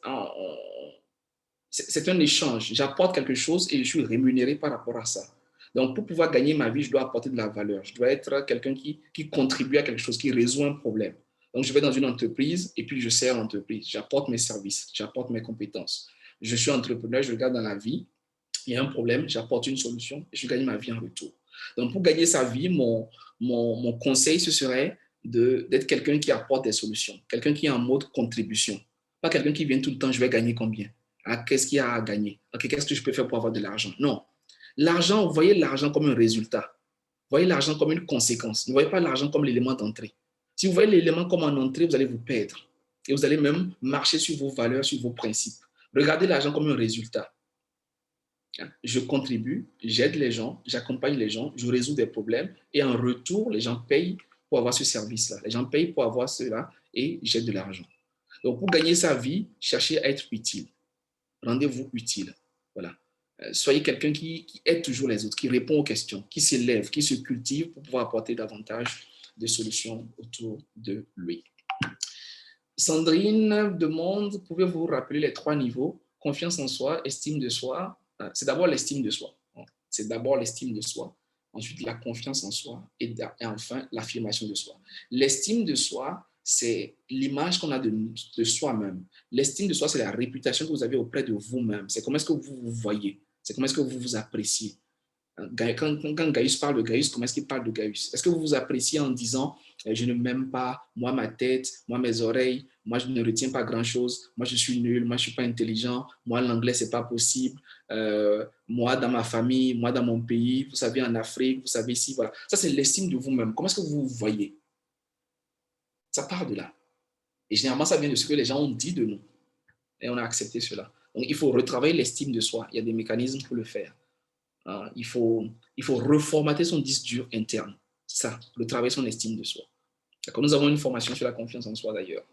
c'est un échange. J'apporte quelque chose et je suis rémunéré par rapport à ça. Donc, pour pouvoir gagner ma vie, je dois apporter de la valeur. Je dois être quelqu'un qui contribue à quelque chose, qui résout un problème. Donc, je vais dans une entreprise et puis je sers l'entreprise. J'apporte mes services, j'apporte mes compétences. Je suis entrepreneur, je regarde dans la vie, il y a un problème, j'apporte une solution et je gagne ma vie en retour. Donc, pour gagner sa vie, mon conseil, ce serait d'être quelqu'un qui apporte des solutions, quelqu'un qui est en mode contribution. Pas quelqu'un qui vient tout le temps, je vais gagner combien? Ah, qu'est-ce qu'il y a à gagner? Okay, qu'est-ce que je peux faire pour avoir de l'argent? Non. L'argent, voyez l'argent comme un résultat. Voyez l'argent comme une conséquence. Ne voyez pas l'argent comme l'élément d'entrée. Si vous voyez l'élément comme en entrée, vous allez vous perdre. Et vous allez même marcher sur vos valeurs, sur vos principes. Regardez l'argent comme un résultat. Je contribue, j'aide les gens, j'accompagne les gens, je résous des problèmes et en retour, les gens payent pour avoir ce service-là. Les gens payent pour avoir cela et j'aide de l'argent. Donc, pour gagner sa vie, cherchez à être utile. Rendez-vous utile. Voilà. Soyez quelqu'un qui aide toujours les autres, qui répond aux questions, qui s'élève, qui se cultive pour pouvoir apporter davantage de solutions autour de lui. Sandrine demande, pouvez-vous vous rappeler les 3 niveaux? Confiance en soi, estime de soi. C'est d'abord l'estime de soi. C'est d'abord l'estime de soi. Ensuite, la confiance en soi. Et enfin, l'affirmation de soi. L'estime de soi, c'est l'image qu'on a de soi-même. L'estime de soi, c'est la réputation que vous avez auprès de vous-même. C'est comment est-ce que vous vous voyez. C'est comment est-ce que vous vous appréciez. Quand Gaius parle de Gaius, comment est-ce qu'il parle de Gaius? Est-ce que vous vous appréciez en disant je ne m'aime pas, moi ma tête, moi mes oreilles, moi je ne retiens pas grand-chose, moi je suis nul, moi je ne suis pas intelligent, moi l'anglais c'est pas possible, moi dans ma famille, moi dans mon pays, vous savez en Afrique, vous savez ici, voilà. Ça c'est l'estime de vous-même. Comment est-ce que vous vous voyez? Ça part de là. Et généralement ça vient de ce que les gens ont dit de nous. Et on a accepté cela. Donc il faut retravailler l'estime de soi. Il y a des mécanismes pour le faire. Il faut reformater son disque dur interne. C'est ça, retravailler son estime de soi. Nous avons une formation sur la confiance en soi d'ailleurs.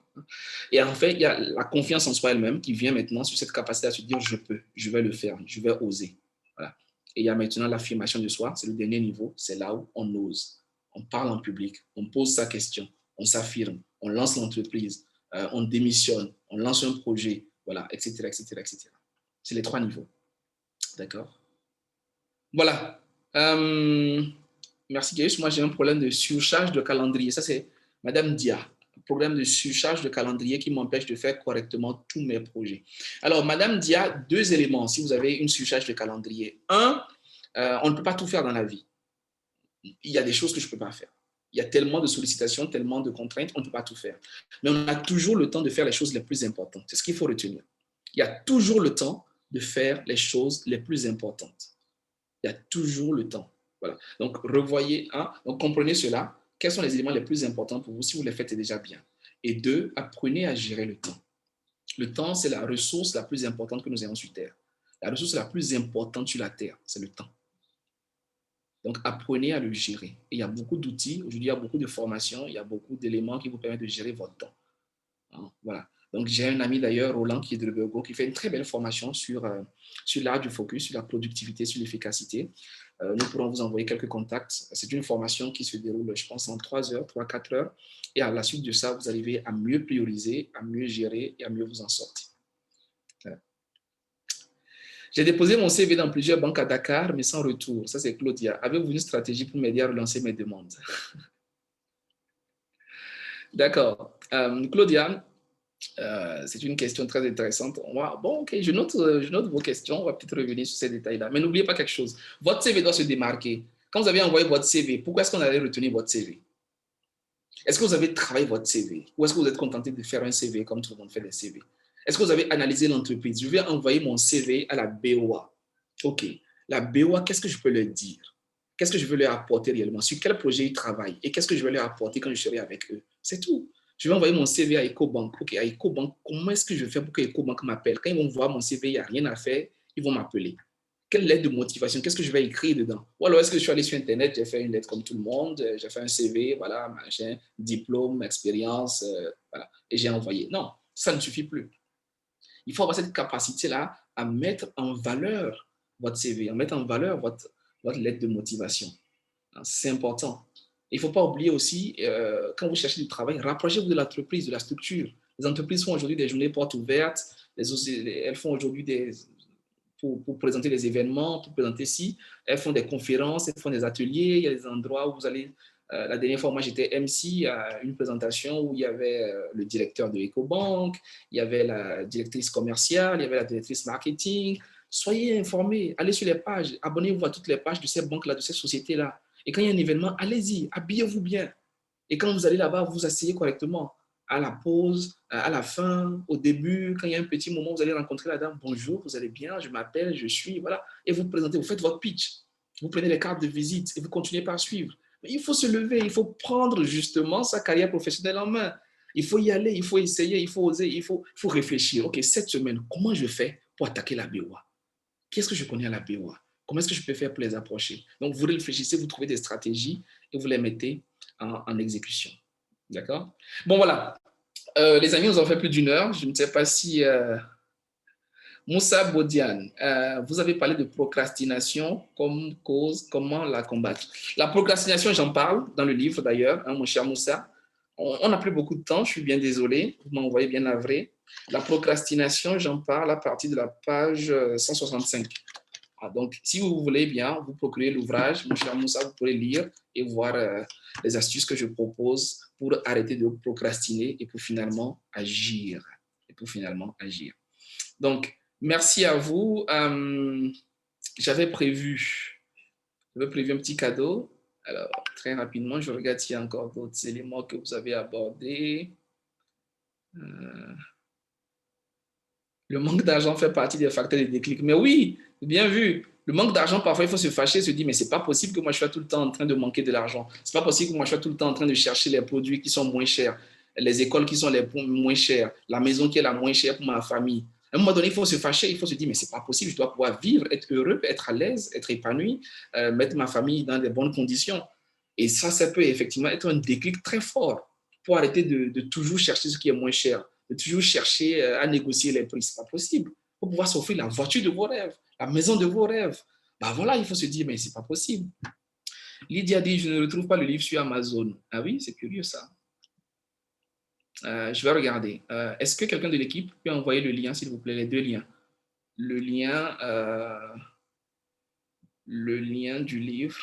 Et en fait, il y a la confiance en soi elle-même qui vient maintenant sur cette capacité à se dire je peux, je vais le faire, je vais oser. Voilà. Et il y a maintenant l'affirmation de soi, c'est le dernier niveau, c'est là où on ose. On parle en public, on pose sa question, on s'affirme, on lance l'entreprise, on démissionne, on lance un projet, voilà, etc., etc., etc. C'est les 3 niveaux. D'accord? Voilà. Merci Gaius. Moi, j'ai un problème de surcharge de calendrier. Ça, c'est Madame Dia. Un problème de surcharge de calendrier qui m'empêche de faire correctement tous mes projets. Alors, Madame Dia, 2 éléments si vous avez une surcharge de calendrier. Un, on ne peut pas tout faire dans la vie. Il y a des choses que je ne peux pas faire. Il y a tellement de sollicitations, tellement de contraintes, on ne peut pas tout faire. Mais on a toujours le temps de faire les choses les plus importantes. C'est ce qu'il faut retenir. Il y a toujours le temps de faire les choses les plus importantes. Il y a toujours le temps. Voilà. Donc, revoyez, donc comprenez cela. Quels sont les éléments les plus importants pour vous si vous les faites déjà bien? Et 2, apprenez à gérer le temps. Le temps, c'est la ressource la plus importante que nous ayons sur Terre. La ressource la plus importante sur la Terre, c'est le temps. Donc, apprenez à le gérer. Et il y a beaucoup d'outils. Aujourd'hui, il y a beaucoup de formations. Il y a beaucoup d'éléments qui vous permettent de gérer votre temps. Voilà. Donc, j'ai un ami d'ailleurs, Roland, qui est de Lebergo, qui fait une très belle formation sur l'art du focus, sur la productivité, sur l'efficacité. Nous pourrons vous envoyer quelques contacts. C'est une formation qui se déroule, je pense, en 3 heures, 3-4 heures. Et à la suite de ça, vous arrivez à mieux prioriser, à mieux gérer et à mieux vous en sortir. Voilà. J'ai déposé mon CV dans plusieurs banques à Dakar, mais sans retour. Ça, c'est Claudia. Avez-vous une stratégie pour m'aider à relancer mes demandes? D'accord. Claudia, c'est une question très intéressante. Bon, ok, je note vos questions. On va peut-être revenir sur ces détails-là. Mais n'oubliez pas quelque chose. Votre CV doit se démarquer. Quand vous avez envoyé votre CV, pourquoi est-ce qu'on allait retenir votre CV? Est-ce que vous avez travaillé votre CV? Ou est-ce que vous êtes contenté de faire un CV comme tout le monde fait des CV? Est-ce que vous avez analysé l'entreprise? Je vais envoyer mon CV à la BOA. Ok. La BOA, qu'est-ce que je peux leur dire? Qu'est-ce que je veux leur apporter réellement? Sur quel projet ils travaillent? Et qu'est-ce que je vais leur apporter quand je serai avec eux? C'est tout. Je vais envoyer mon CV à EcoBank. Ok, à EcoBank, comment est-ce que je fais pour que EcoBank m'appelle? Quand ils vont voir mon CV, il n'y a rien à faire, ils vont m'appeler. Quelle lettre de motivation? Qu'est-ce que je vais écrire dedans? Ou alors est-ce que je suis allé sur Internet, j'ai fait une lettre comme tout le monde, j'ai fait un CV, voilà, machin, diplôme, expérience, voilà, et j'ai envoyé. Non, ça ne suffit plus. Il faut avoir cette capacité-là à mettre en valeur votre CV, à mettre en valeur votre lettre de motivation. C'est important. Il ne faut pas oublier aussi, quand vous cherchez du travail, rapprochez-vous de l'entreprise, de la structure. Les entreprises font aujourd'hui des journées portes ouvertes, elles font aujourd'hui pour présenter des événements, pour présenter si, elles font des conférences, elles font des ateliers, il y a des endroits où vous allez. La dernière fois, moi, j'étais MC à une présentation où il y avait le directeur de EcoBank, il y avait la directrice commerciale, il y avait la directrice marketing. Soyez informés, allez sur les pages, abonnez-vous à toutes les pages de ces banques-là, de ces sociétés-là. Et quand il y a un événement, allez-y, habillez-vous bien. Et quand vous allez là-bas, vous asseyez correctement. À la pause, à la fin, au début, quand il y a un petit moment, vous allez rencontrer la dame. Bonjour, vous allez bien, je m'appelle, je suis, voilà. Et vous présentez, vous faites votre pitch. Vous prenez les cartes de visite et vous continuez par suivre. Mais il faut se lever, il faut prendre justement sa carrière professionnelle en main. Il faut y aller, il faut essayer, il faut oser, il faut réfléchir. OK, cette semaine, comment je fais pour attaquer la BOA? qu'est-ce que je connais à la BOA? Comment est-ce que je peux faire pour les approcher? Donc, vous réfléchissez, vous trouvez des stratégies et vous les mettez en exécution. D'accord? Bon, voilà. Les amis, nous avons fait plus d'une heure. Je ne sais pas si Moussa Bodian, vous avez parlé de procrastination comme cause, comment la combattre? La procrastination, j'en parle dans le livre d'ailleurs, hein, mon cher Moussa. On n'a plus beaucoup de temps, je suis bien désolé, vous m'envoyez bien navré. La procrastination, j'en parle à partir de la page 165. Ah, donc, si vous voulez bien, vous procurez l'ouvrage, mon cher Moussa, vous pourrez lire et voir les astuces que je propose pour arrêter de procrastiner et pour finalement agir. Donc, merci à vous. J'avais prévu un petit cadeau. Alors, très rapidement, je regarde s'il y a encore d'autres éléments que vous avez abordés. Le manque d'argent fait partie des facteurs de déclic. Mais oui, bien vu. Le manque d'argent, parfois, il faut se fâcher, se dire, mais c'est pas possible que moi, je sois tout le temps en train de manquer de l'argent. C'est pas possible que moi, je sois tout le temps en train de chercher les produits qui sont moins chers, les écoles qui sont les moins chères, la maison qui est la moins chère pour ma famille. À un moment donné, il faut se fâcher, il faut se dire, mais c'est pas possible, je dois pouvoir vivre, être heureux, être à l'aise, être épanoui, mettre ma famille dans des bonnes conditions. Et ça peut effectivement être un déclic très fort pour arrêter de toujours chercher ce qui est moins cher, de toujours chercher à négocier les prix. Ce n'est pas possible. Pour pouvoir s'offrir la voiture de vos rêves, la maison de vos rêves. Ben voilà, il faut se dire, mais ce n'est pas possible. Lydia dit, je ne retrouve pas le livre sur Amazon. Ah oui, c'est curieux ça. Je vais regarder. Est-ce que quelqu'un de l'équipe peut envoyer le lien, s'il vous plaît, les deux liens? Le lien du livre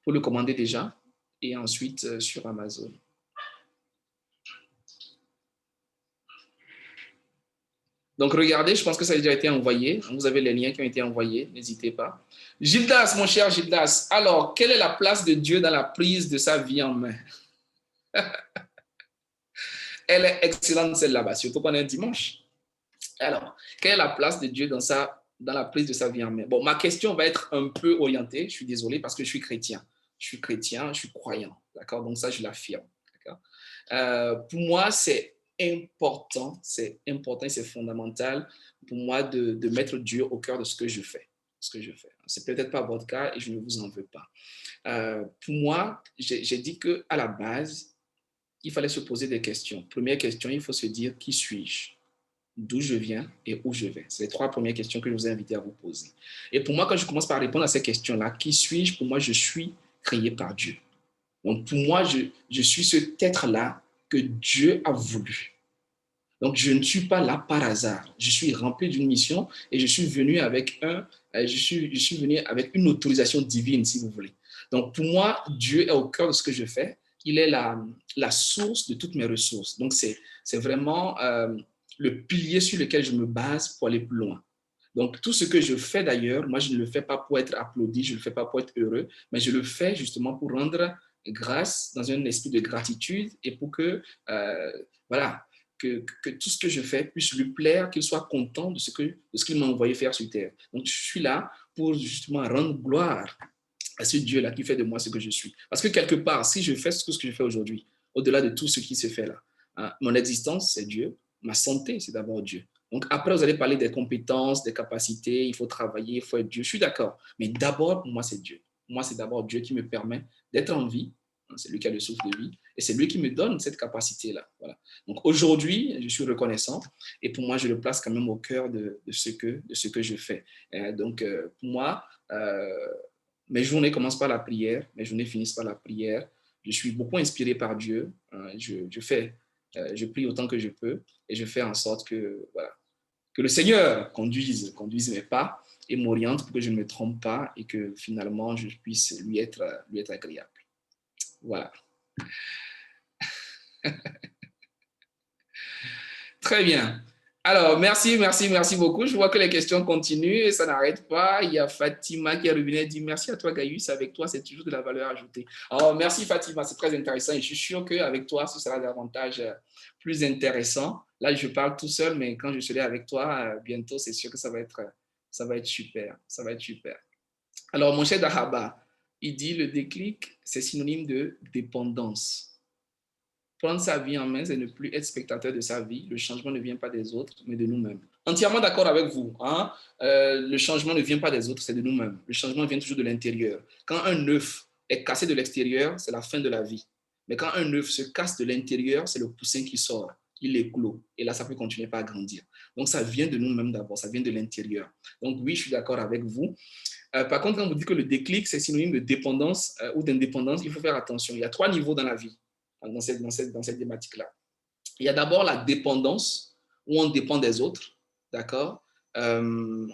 pour le commander déjà et ensuite sur Amazon. Donc, regardez, je pense que ça a déjà été envoyé. Vous avez les liens qui ont été envoyés, n'hésitez pas. Gildas, mon cher Gildas, alors, quelle est la place de Dieu dans la prise de sa vie en main? Elle est excellente, celle-là, surtout qu'on est un dimanche. Alors, quelle est la place de Dieu dans la prise de sa vie en main? Bon, ma question va être un peu orientée, je suis désolé, parce que je suis chrétien. Je suis chrétien, je suis croyant, d'accord? Donc ça, je l'affirme, d'accord? Pour moi, c'est important et c'est fondamental pour moi de mettre Dieu au cœur de ce que je fais. C'est peut-être pas votre cas et je ne vous en veux pas. Pour moi, j'ai dit qu'à la base, il fallait se poser des questions. Première question, il faut se dire qui suis-je? D'où je viens et où je vais. C'est les trois premières questions que je vous ai invité à vous poser. Et pour moi, quand je commence par répondre à ces questions-là, qui suis-je? Pour moi, je suis créé par Dieu. Donc, pour moi, je suis cet être-là que Dieu a voulu. Donc, je ne suis pas là par hasard. Je suis rempli d'une mission et je suis venu avec venu avec une autorisation divine, si vous voulez. Donc, pour moi, Dieu est au cœur de ce que je fais. Il est la source de toutes mes ressources. Donc, c'est vraiment le pilier sur lequel je me base pour aller plus loin. Donc, tout ce que je fais d'ailleurs, moi, je ne le fais pas pour être applaudi, je ne le fais pas pour être heureux, mais je le fais justement pour rendre grâce dans un esprit de gratitude et pour que, voilà, que tout ce que je fais puisse lui plaire, qu'il soit content de ce qu'il m'a envoyé faire sur terre. Donc, je suis là pour justement rendre gloire à ce Dieu-là qui fait de moi ce que je suis. Parce que quelque part, si je fais ce que je fais aujourd'hui, au-delà de tout ce qui se fait là, hein, mon existence, c'est Dieu. Ma santé, c'est d'abord Dieu. Donc après, vous allez parler des compétences, des capacités, il faut travailler, il faut être Dieu. Je suis d'accord. Mais d'abord, pour moi, c'est Dieu. Pour moi, c'est d'abord Dieu qui me permet d'être en vie. C'est lui qui a le souffle de vie. Et c'est lui qui me donne cette capacité-là. Voilà. Donc aujourd'hui, je suis reconnaissant. Et pour moi, je le place quand même au cœur de ce que je fais. Donc pour moi, mes journées commencent par la prière, mes journées finissent par la prière. Je suis beaucoup inspiré par Dieu. Je prie autant que je peux et je fais en sorte que, voilà, que le Seigneur conduise mes pas et m'oriente pour que je ne me trompe pas et que finalement je puisse lui être agréable. Voilà. Très bien. Alors, merci beaucoup. Je vois que les questions continuent et ça n'arrête pas. Il y a Fatima qui est revenue et dit merci à toi, Gaius. Avec toi, c'est toujours de la valeur ajoutée. Alors, merci Fatima, c'est très intéressant et je suis sûr qu'avec toi, ce sera davantage plus intéressant. Là, je parle tout seul, mais quand je serai avec toi, bientôt, c'est sûr que ça va être super. Ça va être super. Alors, mon cher Dahaba, il dit le déclic, c'est synonyme de dépendance. Prendre sa vie en main, c'est ne plus être spectateur de sa vie. Le changement ne vient pas des autres, mais de nous-mêmes. entièrement d'accord avec vous. Hein. Le changement ne vient pas des autres, c'est de nous-mêmes. Le changement vient toujours de l'intérieur. Quand un œuf est cassé de l'extérieur, c'est la fin de la vie. Mais quand un œuf se casse de l'intérieur, c'est le poussin qui sort, il éclot. Et là, ça peut continuer pas à grandir. Donc, ça vient de nous-mêmes d'abord, ça vient de l'intérieur. Donc, oui, je suis d'accord avec vous. Par contre, quand vous dites que le déclic, c'est synonyme de dépendance ou d'indépendance, il faut faire attention. Il y a 3 niveaux dans la vie, dans cette thématique-là. Il y a d'abord la dépendance, où on dépend des autres, d'accord. On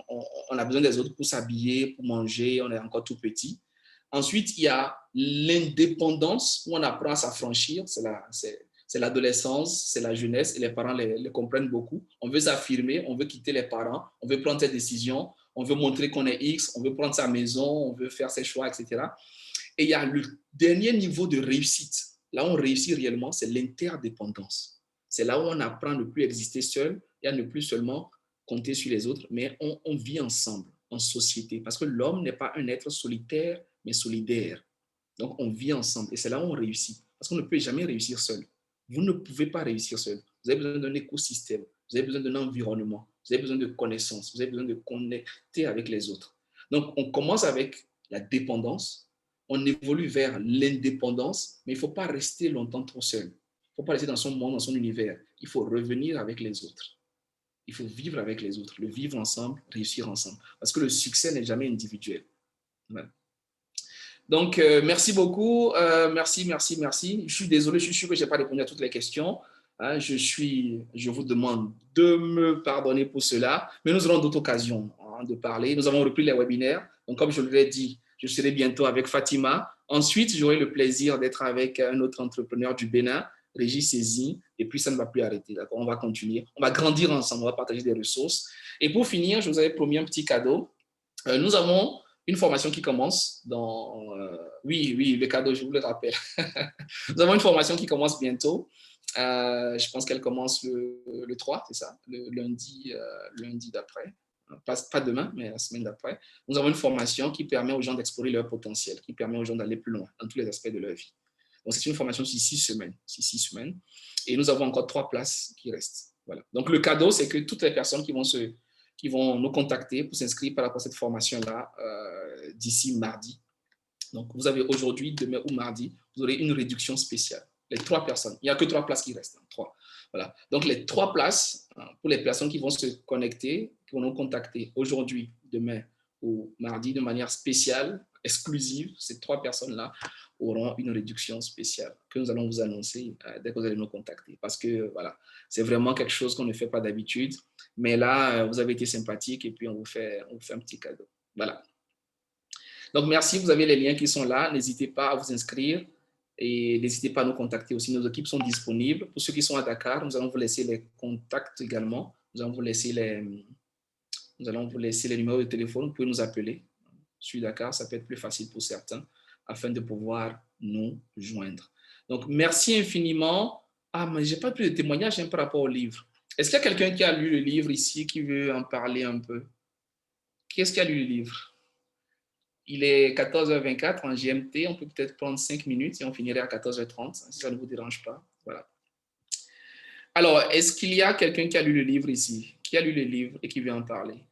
a besoin des autres pour s'habiller, pour manger, on est encore tout petit. Ensuite, il y a l'indépendance, où on apprend à s'affranchir, c'est l'adolescence, c'est la jeunesse, et les parents les comprennent beaucoup. On veut s'affirmer, on veut quitter les parents, on veut prendre ses décisions, on veut montrer qu'on est X, on veut prendre sa maison, on veut faire ses choix, etc. Et il y a le dernier niveau de réussite. Là où on réussit réellement, c'est l'interdépendance. C'est là où on apprend à ne plus exister seul et à ne plus seulement compter sur les autres, mais on vit ensemble, en société. Parce que l'homme n'est pas un être solitaire, mais solidaire. Donc, on vit ensemble. Et c'est là où on réussit. Parce qu'on ne peut jamais réussir seul. Vous ne pouvez pas réussir seul. Vous avez besoin d'un écosystème. Vous avez besoin d'un environnement. Vous avez besoin de connaissances. Vous avez besoin de connecter avec les autres. Donc, on commence avec la dépendance. On évolue vers l'indépendance, mais il ne faut pas rester longtemps trop seul. Il ne faut pas rester dans son monde, dans son univers. Il faut revenir avec les autres. Il faut vivre avec les autres, le vivre ensemble, réussir ensemble. Parce que le succès n'est jamais individuel. Voilà. Donc, merci beaucoup. Merci. Je suis désolé, je suis sûr que je n'ai pas répondu à toutes les questions. Je vous demande de me pardonner pour cela, mais nous aurons d'autres occasions de parler. Nous avons repris les webinaires. Donc, comme je l'ai dit, je serai bientôt avec Fatima. Ensuite, j'aurai le plaisir d'être avec un autre entrepreneur du Bénin, Régis Sézine, et puis ça ne va plus arrêter. On va continuer. On va grandir ensemble, on va partager des ressources. Et pour finir, je vous avais promis un petit cadeau. Nous avons une formation qui commence dans... oui, le cadeau, je vous le rappelle. Nous avons une formation qui commence bientôt. Je pense qu'elle commence le 3, c'est ça, le lundi d'après. Pas demain, mais la semaine d'après. Nous avons une formation qui permet aux gens d'explorer leur potentiel, qui permet aux gens d'aller plus loin dans tous les aspects de leur vie. Donc, c'est une formation sur 6 semaines. Et nous avons encore 3 places qui restent. Voilà. Donc, le cadeau, c'est que toutes les personnes qui vont nous contacter pour s'inscrire par rapport à cette formation-là d'ici mardi. Donc, vous avez aujourd'hui, demain ou mardi, vous aurez une réduction spéciale. Les 3 personnes. Il n'y a que 3 places qui restent. 3. Voilà. Donc, les 3 places pour les personnes qui vont se connecter, qui vont nous contacter aujourd'hui, demain ou mardi de manière spéciale, exclusive, ces 3 personnes-là auront une réduction spéciale que nous allons vous annoncer dès que vous allez nous contacter. Parce que, voilà, c'est vraiment quelque chose qu'on ne fait pas d'habitude. Mais là, vous avez été sympathique et puis on vous fait un petit cadeau. Voilà. Donc, merci. Vous avez les liens qui sont là. N'hésitez pas à vous inscrire et n'hésitez pas à nous contacter aussi. Nos équipes sont disponibles. Pour ceux qui sont à Dakar, nous allons vous laisser les contacts également. Nous allons vous laisser les numéros de téléphone. Vous pouvez nous appeler. Sur Dakar, ça peut être plus facile pour certains afin de pouvoir nous joindre. Donc, merci infiniment. Ah, mais je n'ai pas plus de témoignages par rapport au livre. Est-ce qu'il y a quelqu'un qui a lu le livre ici, qui veut en parler un peu? Qui est-ce qui a lu le livre? Il est 14h24 en GMT. On peut peut-être prendre 5 minutes et on finirait à 14h30, si ça ne vous dérange pas. Voilà. Alors, est-ce qu'il y a quelqu'un qui a lu le livre ici? Qui a lu le livre et qui veut en parler?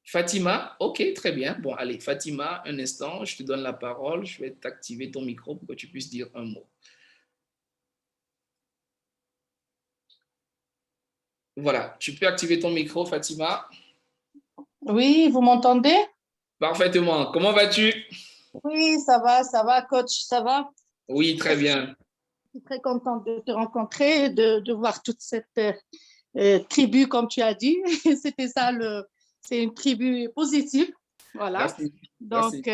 Fatima, ok, très bien. Bon, allez, Fatima, un instant, je te donne la parole. Je vais t'activer ton micro pour que tu puisses dire un mot. Voilà, tu peux activer ton micro, Fatima. Oui, vous m'entendez? Parfaitement. Comment vas-tu? Oui, ça va, coach, ça va? Oui, très bien. Je suis très contente de te rencontrer, de voir toute cette tribu, comme tu as dit. C'était ça, c'est une tribu positive. Voilà. Merci. Donc,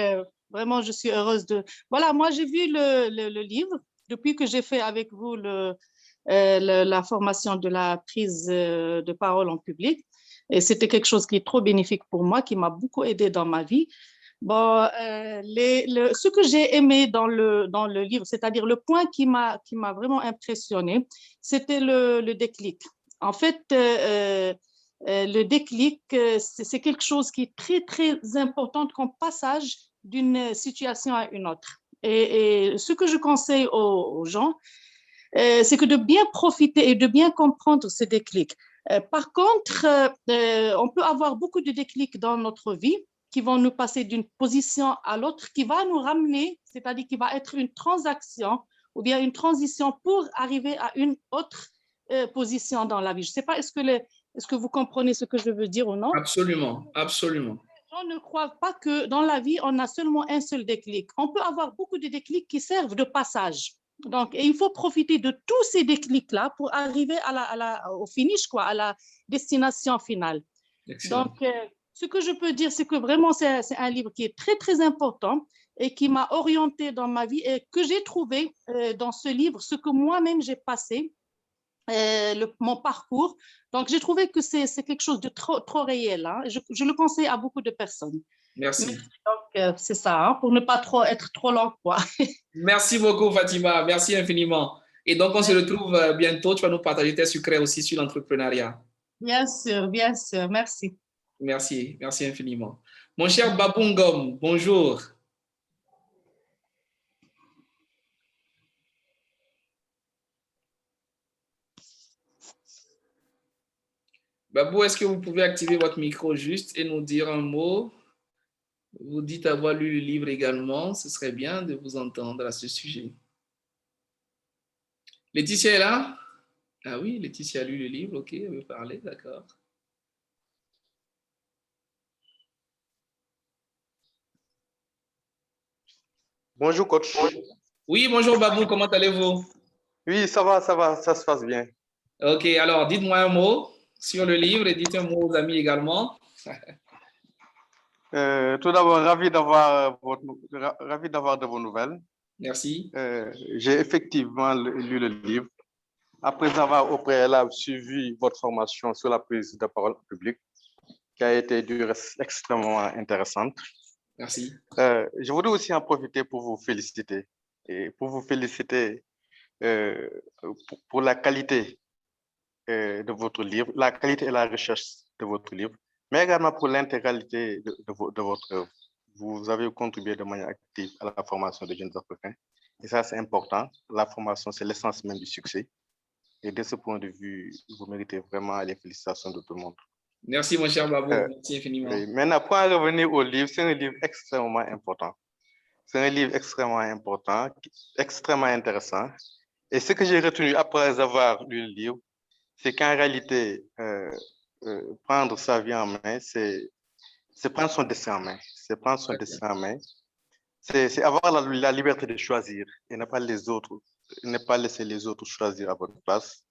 vraiment, je suis heureuse de... Voilà, moi, j'ai vu le livre depuis que j'ai fait avec vous la formation de la prise de parole en public. Et c'était quelque chose qui est trop bénéfique pour moi, qui m'a beaucoup aidé dans ma vie. Bon, ce que j'ai aimé dans le livre, c'est-à-dire le point qui m'a vraiment impressionné, c'était le déclic. En fait, le déclic, c'est quelque chose qui est très, très important comme passage d'une situation à une autre. Et ce que je conseille aux gens, c'est que de bien profiter et de bien comprendre ce déclic. Par contre, on peut avoir beaucoup de déclics dans notre vie qui vont nous passer d'une position à l'autre, qui va nous ramener, c'est-à-dire qui va être une transaction ou bien une transition pour arriver à une autre position dans la vie. Je ne sais pas, est-ce que vous comprenez ce que je veux dire ou non? Absolument, absolument. Je ne crois pas que dans la vie, on a seulement un seul déclic. On peut avoir beaucoup de déclics qui servent de passage. Donc, et il faut profiter de tous ces déclics-là pour arriver au finish, quoi, à la destination finale. Excellent. Donc, ce que je peux dire, c'est que vraiment, c'est un livre qui est très, très important et qui m'a orientée dans ma vie et que j'ai trouvé dans ce livre, ce que moi-même j'ai passé, mon parcours. Donc, j'ai trouvé que c'est quelque chose de trop réel. Hein. Je le conseille à beaucoup de personnes. Merci. Donc, c'est ça, hein, pour ne pas être trop long, quoi. Merci beaucoup, Fatima. Merci infiniment. Et donc, on se retrouve bientôt. Tu vas nous partager tes secrets aussi sur l'entrepreneuriat. Bien sûr, bien sûr. Merci. Merci, merci infiniment. Mon cher Babou Ngom, bonjour. Babou, est-ce que vous pouvez activer votre micro juste et nous dire un mot? Vous dites avoir lu le livre également. Ce serait bien de vous entendre à ce sujet. Laetitia est là? Ah oui, Laetitia a lu le livre. Ok, elle veut parler, d'accord. Bonjour, coach. Oui, bonjour Babou, comment allez-vous? Oui, ça va, ça se passe bien. Ok, alors dites-moi un mot sur le livre et dites un mot aux amis également. Tout d'abord, ravi d'avoir de vos nouvelles. Merci. J'ai effectivement lu le livre. Après avoir au préalable suivi votre formation sur la prise de parole publique, qui a été du reste extrêmement intéressante. Merci. Je voudrais aussi en profiter pour vous féliciter pour la qualité de votre livre, la qualité et la recherche de votre livre, mais également pour l'intégralité de votre œuvre. Vous avez contribué de manière active à la formation des jeunes Africains. Et ça, c'est important. La formation, c'est l'essence même du succès. Et de ce point de vue, vous méritez vraiment les félicitations de tout le monde. Merci, mon cher Babou. Merci infiniment. Maintenant, pour en revenir au livre, c'est un livre extrêmement important. C'est un livre extrêmement important, extrêmement intéressant. Et ce que j'ai retenu après avoir lu le livre, c'est qu'en réalité, prendre sa vie en main, c'est prendre son destin en main. C'est prendre son destin en main. C'est avoir la liberté de choisir et ne pas laisser les autres choisir à votre place.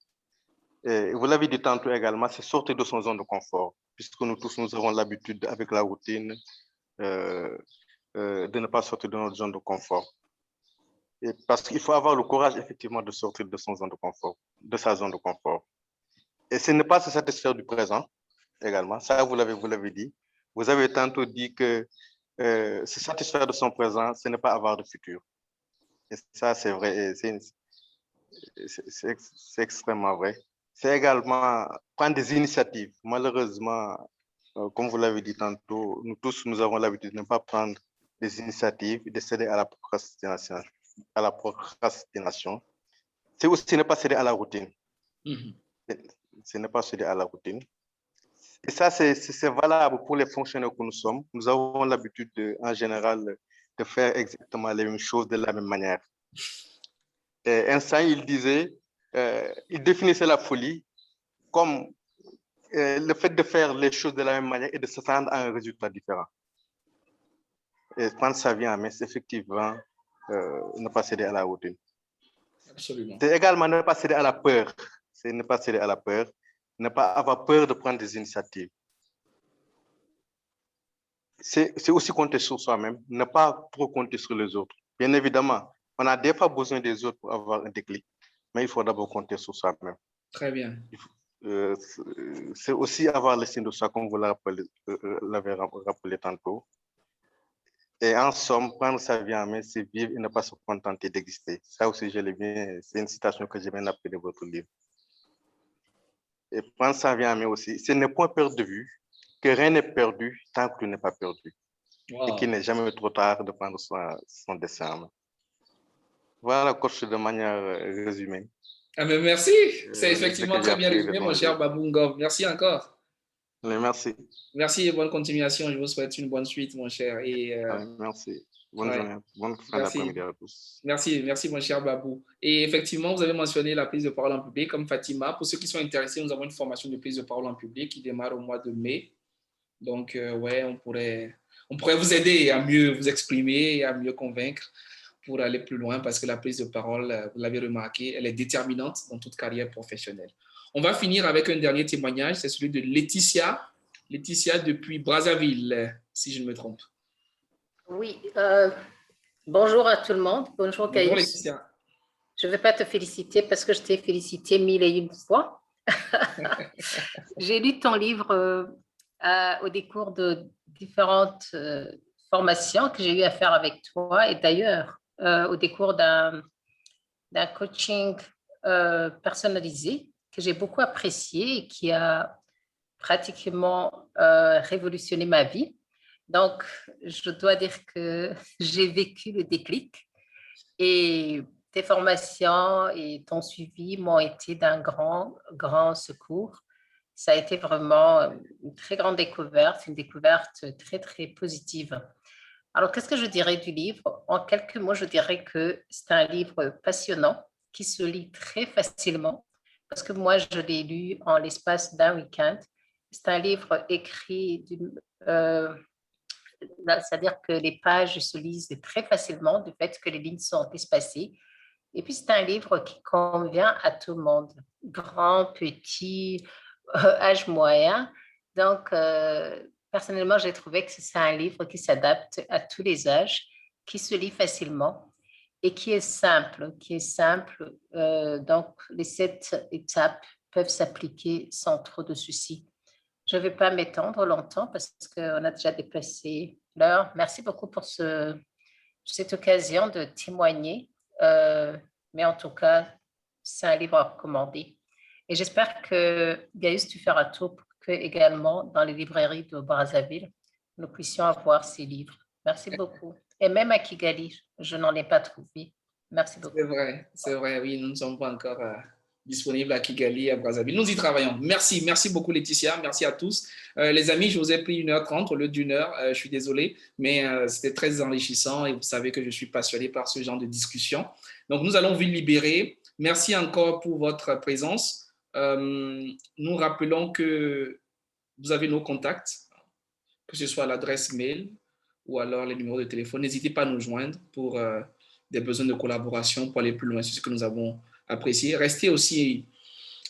Et vous l'avez dit tantôt également, c'est sortir de son zone de confort, puisque nous tous, nous avons l'habitude avec la routine de ne pas sortir de notre zone de confort. Et parce qu'il faut avoir le courage effectivement de sortir de son zone de confort, de sa zone de confort. Et ce n'est pas se satisfaire du présent également. Ça, vous l'avez dit. Vous avez tantôt dit que se satisfaire de son présent, ce n'est pas avoir de futur. Et ça, c'est vrai. C'est extrêmement vrai. C'est également prendre des initiatives. Malheureusement, comme vous l'avez dit tantôt, nous tous, nous avons l'habitude de ne pas prendre des initiatives, de céder à la procrastination. C'est aussi ne pas céder à la routine. C'est ne pas céder à la routine. Et ça, c'est valable pour les fonctionnaires que nous sommes. Nous avons l'habitude, en général, de faire exactement les mêmes choses de la même manière. Et Einstein, il définissait la folie comme le fait de faire les choses de la même manière et de s'attendre à un résultat différent. Et prendre sa vie en main, c'est effectivement ne pas céder à la routine. Absolument. C'est également ne pas céder à la peur. C'est ne pas céder à la peur, ne pas avoir peur de prendre des initiatives. C'est aussi compter sur soi-même, ne pas trop compter sur les autres. Bien évidemment, on a des fois besoin des autres pour avoir un déclic, mais il faut d'abord compter sur soi-même. Très bien. C'est aussi avoir l'estime de soi, comme vous l'avez rappelé tantôt. Et en somme, prendre sa vie en main, c'est vivre et ne pas se contenter d'exister. Ça aussi, je l'ai bien, c'est une citation que j'ai bien appris de votre livre. Et prendre sa vie en main aussi, c'est ne point perdre de vue que rien n'est perdu tant que tu n'es pas perdu. Wow. Et qu'il n'est jamais trop tard de prendre son destin en main. Voilà, coach, de manière résumée. Ah, mais merci. C'est Ce effectivement que j'ai très bien appris résumé, mon cher reviendrait. Babou Ngom. Merci encore. Merci. Merci et bonne continuation. Je vous souhaite une bonne suite, mon cher. Et Merci. Bonne ouais, journée. Bonne fin merci. d'après-midi à tous. Merci, merci, mon cher Babou. Et effectivement, vous avez mentionné la prise de parole en public comme Fatima. Pour ceux qui sont intéressés, nous avons une formation de prise de parole en public qui démarre au mois de mai. Donc, ouais, on pourrait vous aider à mieux vous exprimer et à mieux convaincre pour aller plus loin parce que la prise de parole, vous l'avez remarqué, elle est déterminante dans toute carrière professionnelle. On va finir avec un dernier témoignage, c'est celui de Laetitia. Laetitia depuis Brazzaville, si je ne me trompe. Oui, bonjour à tout le monde. Bonjour Bonjour Gaïus. Laetitia. Je ne vais pas te féliciter parce que je t'ai félicité 1001 fois. J'ai lu ton livre au décours de différentes formations que j'ai eu à faire avec toi et d'ailleurs au décours d'un coaching personnalisé que j'ai beaucoup apprécié et qui a pratiquement révolutionné ma vie. Donc, je dois dire que j'ai vécu le déclic et tes formations et ton suivi m'ont été d'un grand, grand secours. Ça a été vraiment une très grande découverte, une découverte très, très positive. Alors, qu'est-ce que je dirais du livre? En quelques mots, je dirais que c'est un livre passionnant qui se lit très facilement parce que moi, je l'ai lu en l'espace d'un week-end. C'est un livre écrit c'est-à-dire que les pages se lisent très facilement du fait que les lignes sont espacées. Et puis, c'est un livre qui convient à tout le monde, grand, petit, âge moyen. Donc, personnellement, j'ai trouvé que c'est un livre qui s'adapte à tous les âges, qui se lit facilement et qui est simple, donc, les 7 étapes peuvent s'appliquer sans trop de soucis. Je ne vais pas m'étendre longtemps parce qu'on a déjà dépassé l'heure. Merci beaucoup pour cette occasion de témoigner. Mais en tout cas, c'est un livre à recommander. Et j'espère que, Gaius, tu feras tout pour que également, dans les librairies de Brazzaville, nous puissions avoir ces livres. Merci beaucoup. Et même à Kigali, je n'en ai pas trouvé. Merci beaucoup. C'est vrai, oui, nous ne sommes pas encore disponibles à Kigali, à Brazzaville. Nous y travaillons. Merci, merci beaucoup Laetitia, merci à tous. Les amis, je vous ai pris 1h30 au lieu d'1 heure, je suis désolé, mais c'était très enrichissant et vous savez que je suis passionné par ce genre de discussion. Donc nous allons vous libérer. Merci encore pour votre présence. Nous rappelons que vous avez nos contacts, que ce soit l'adresse mail ou alors les numéros de téléphone. N'hésitez pas à nous joindre pour des besoins de collaboration pour aller plus loin sur ce que nous avons apprécié. Restez aussi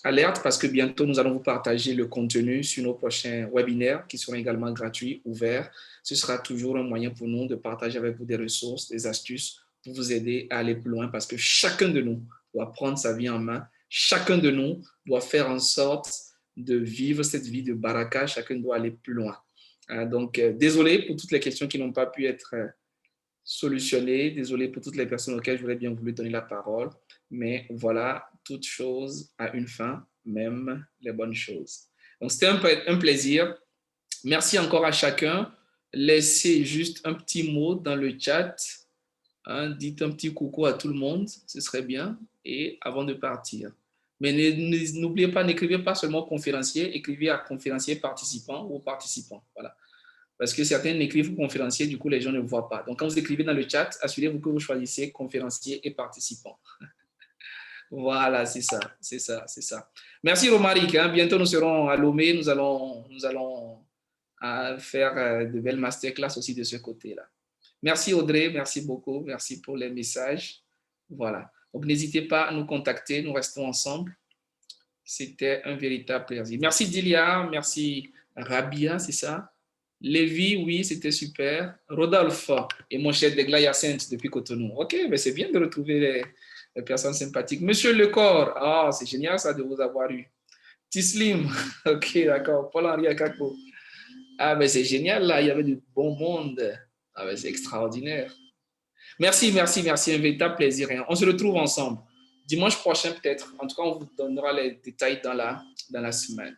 alerte parce que bientôt nous allons vous partager le contenu sur nos prochains webinaires qui seront également gratuits, ouverts. Ce sera toujours un moyen pour nous de partager avec vous des ressources, des astuces pour vous aider à aller plus loin parce que chacun de nous doit prendre sa vie en main. Chacun de nous doit faire en sorte de vivre cette vie de baraka. Chacun doit aller plus loin. Donc, désolé pour toutes les questions qui n'ont pas pu être solutionnées. Désolé pour toutes les personnes auxquelles j'aurais bien voulu donner la parole. Mais voilà, toute chose a une fin, même les bonnes choses. Donc, c'était un plaisir. Merci encore à chacun. Laissez juste un petit mot dans le chat. Dites un petit coucou à tout le monde, ce serait bien. Et avant de partir. Mais n'oubliez pas, n'écrivez pas seulement conférencier, écrivez à conférencier participant ou participant. Voilà. Parce que certains écrivent conférencier, du coup, les gens ne voient pas. Donc, quand vous écrivez dans le chat, assurez-vous que vous choisissez conférencier et participant. Voilà, c'est ça, c'est ça, c'est ça. Merci Romaric. Bientôt, nous serons à Lomé. Nous allons faire de belles masterclass aussi de ce côté-là. Merci Audrey, merci beaucoup. Merci pour les messages. Voilà. Donc, n'hésitez pas à nous contacter. Nous restons ensemble. C'était un véritable plaisir. Merci Dilia, merci Rabia, c'est ça? Lévi, oui, c'était super. Rodolphe et mon cher Degla Yacinthe depuis Cotonou. Ok, mais c'est bien de retrouver les personnes sympathiques. Monsieur Lecor, c'est génial ça de vous avoir eu. Tislim, ok, d'accord. Paul-Henri Akako. Mais c'est génial là, il y avait du bon monde. Mais c'est extraordinaire. Merci, merci, merci. Un véritable plaisir. On se retrouve ensemble. Dimanche prochain peut-être. En tout cas, on vous donnera les détails dans la semaine.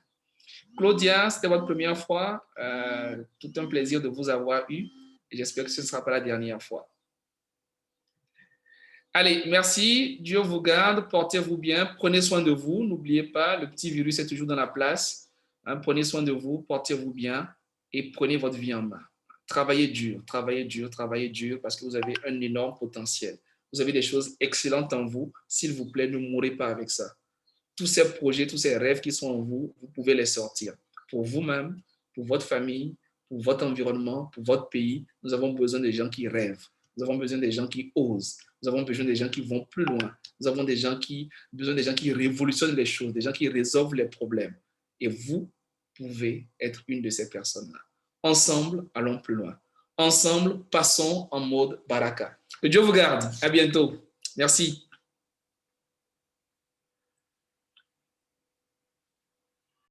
Claudia, c'était votre première fois. Tout un plaisir de vous avoir eu. Et j'espère que ce ne sera pas la dernière fois. Allez, merci. Dieu vous garde. Portez-vous bien. Prenez soin de vous. N'oubliez pas, le petit virus est toujours dans la place. Hein, prenez soin de vous. Portez-vous bien et prenez votre vie en main. Travaillez dur, travaillez dur, travaillez dur parce que vous avez un énorme potentiel. Vous avez des choses excellentes en vous. S'il vous plaît, ne mourrez pas avec ça. Tous ces projets, tous ces rêves qui sont en vous, vous pouvez les sortir. Pour vous-même, pour votre famille, pour votre environnement, pour votre pays, nous avons besoin de gens qui rêvent. Nous avons besoin des gens qui osent. Nous avons besoin des gens qui vont plus loin. Nous avons besoin des gens qui révolutionnent les choses, des gens qui résolvent les problèmes. Et vous pouvez être une de ces personnes-là. Ensemble, allons plus loin. Ensemble, passons en mode baraka. Que Dieu vous garde. À bientôt. Merci.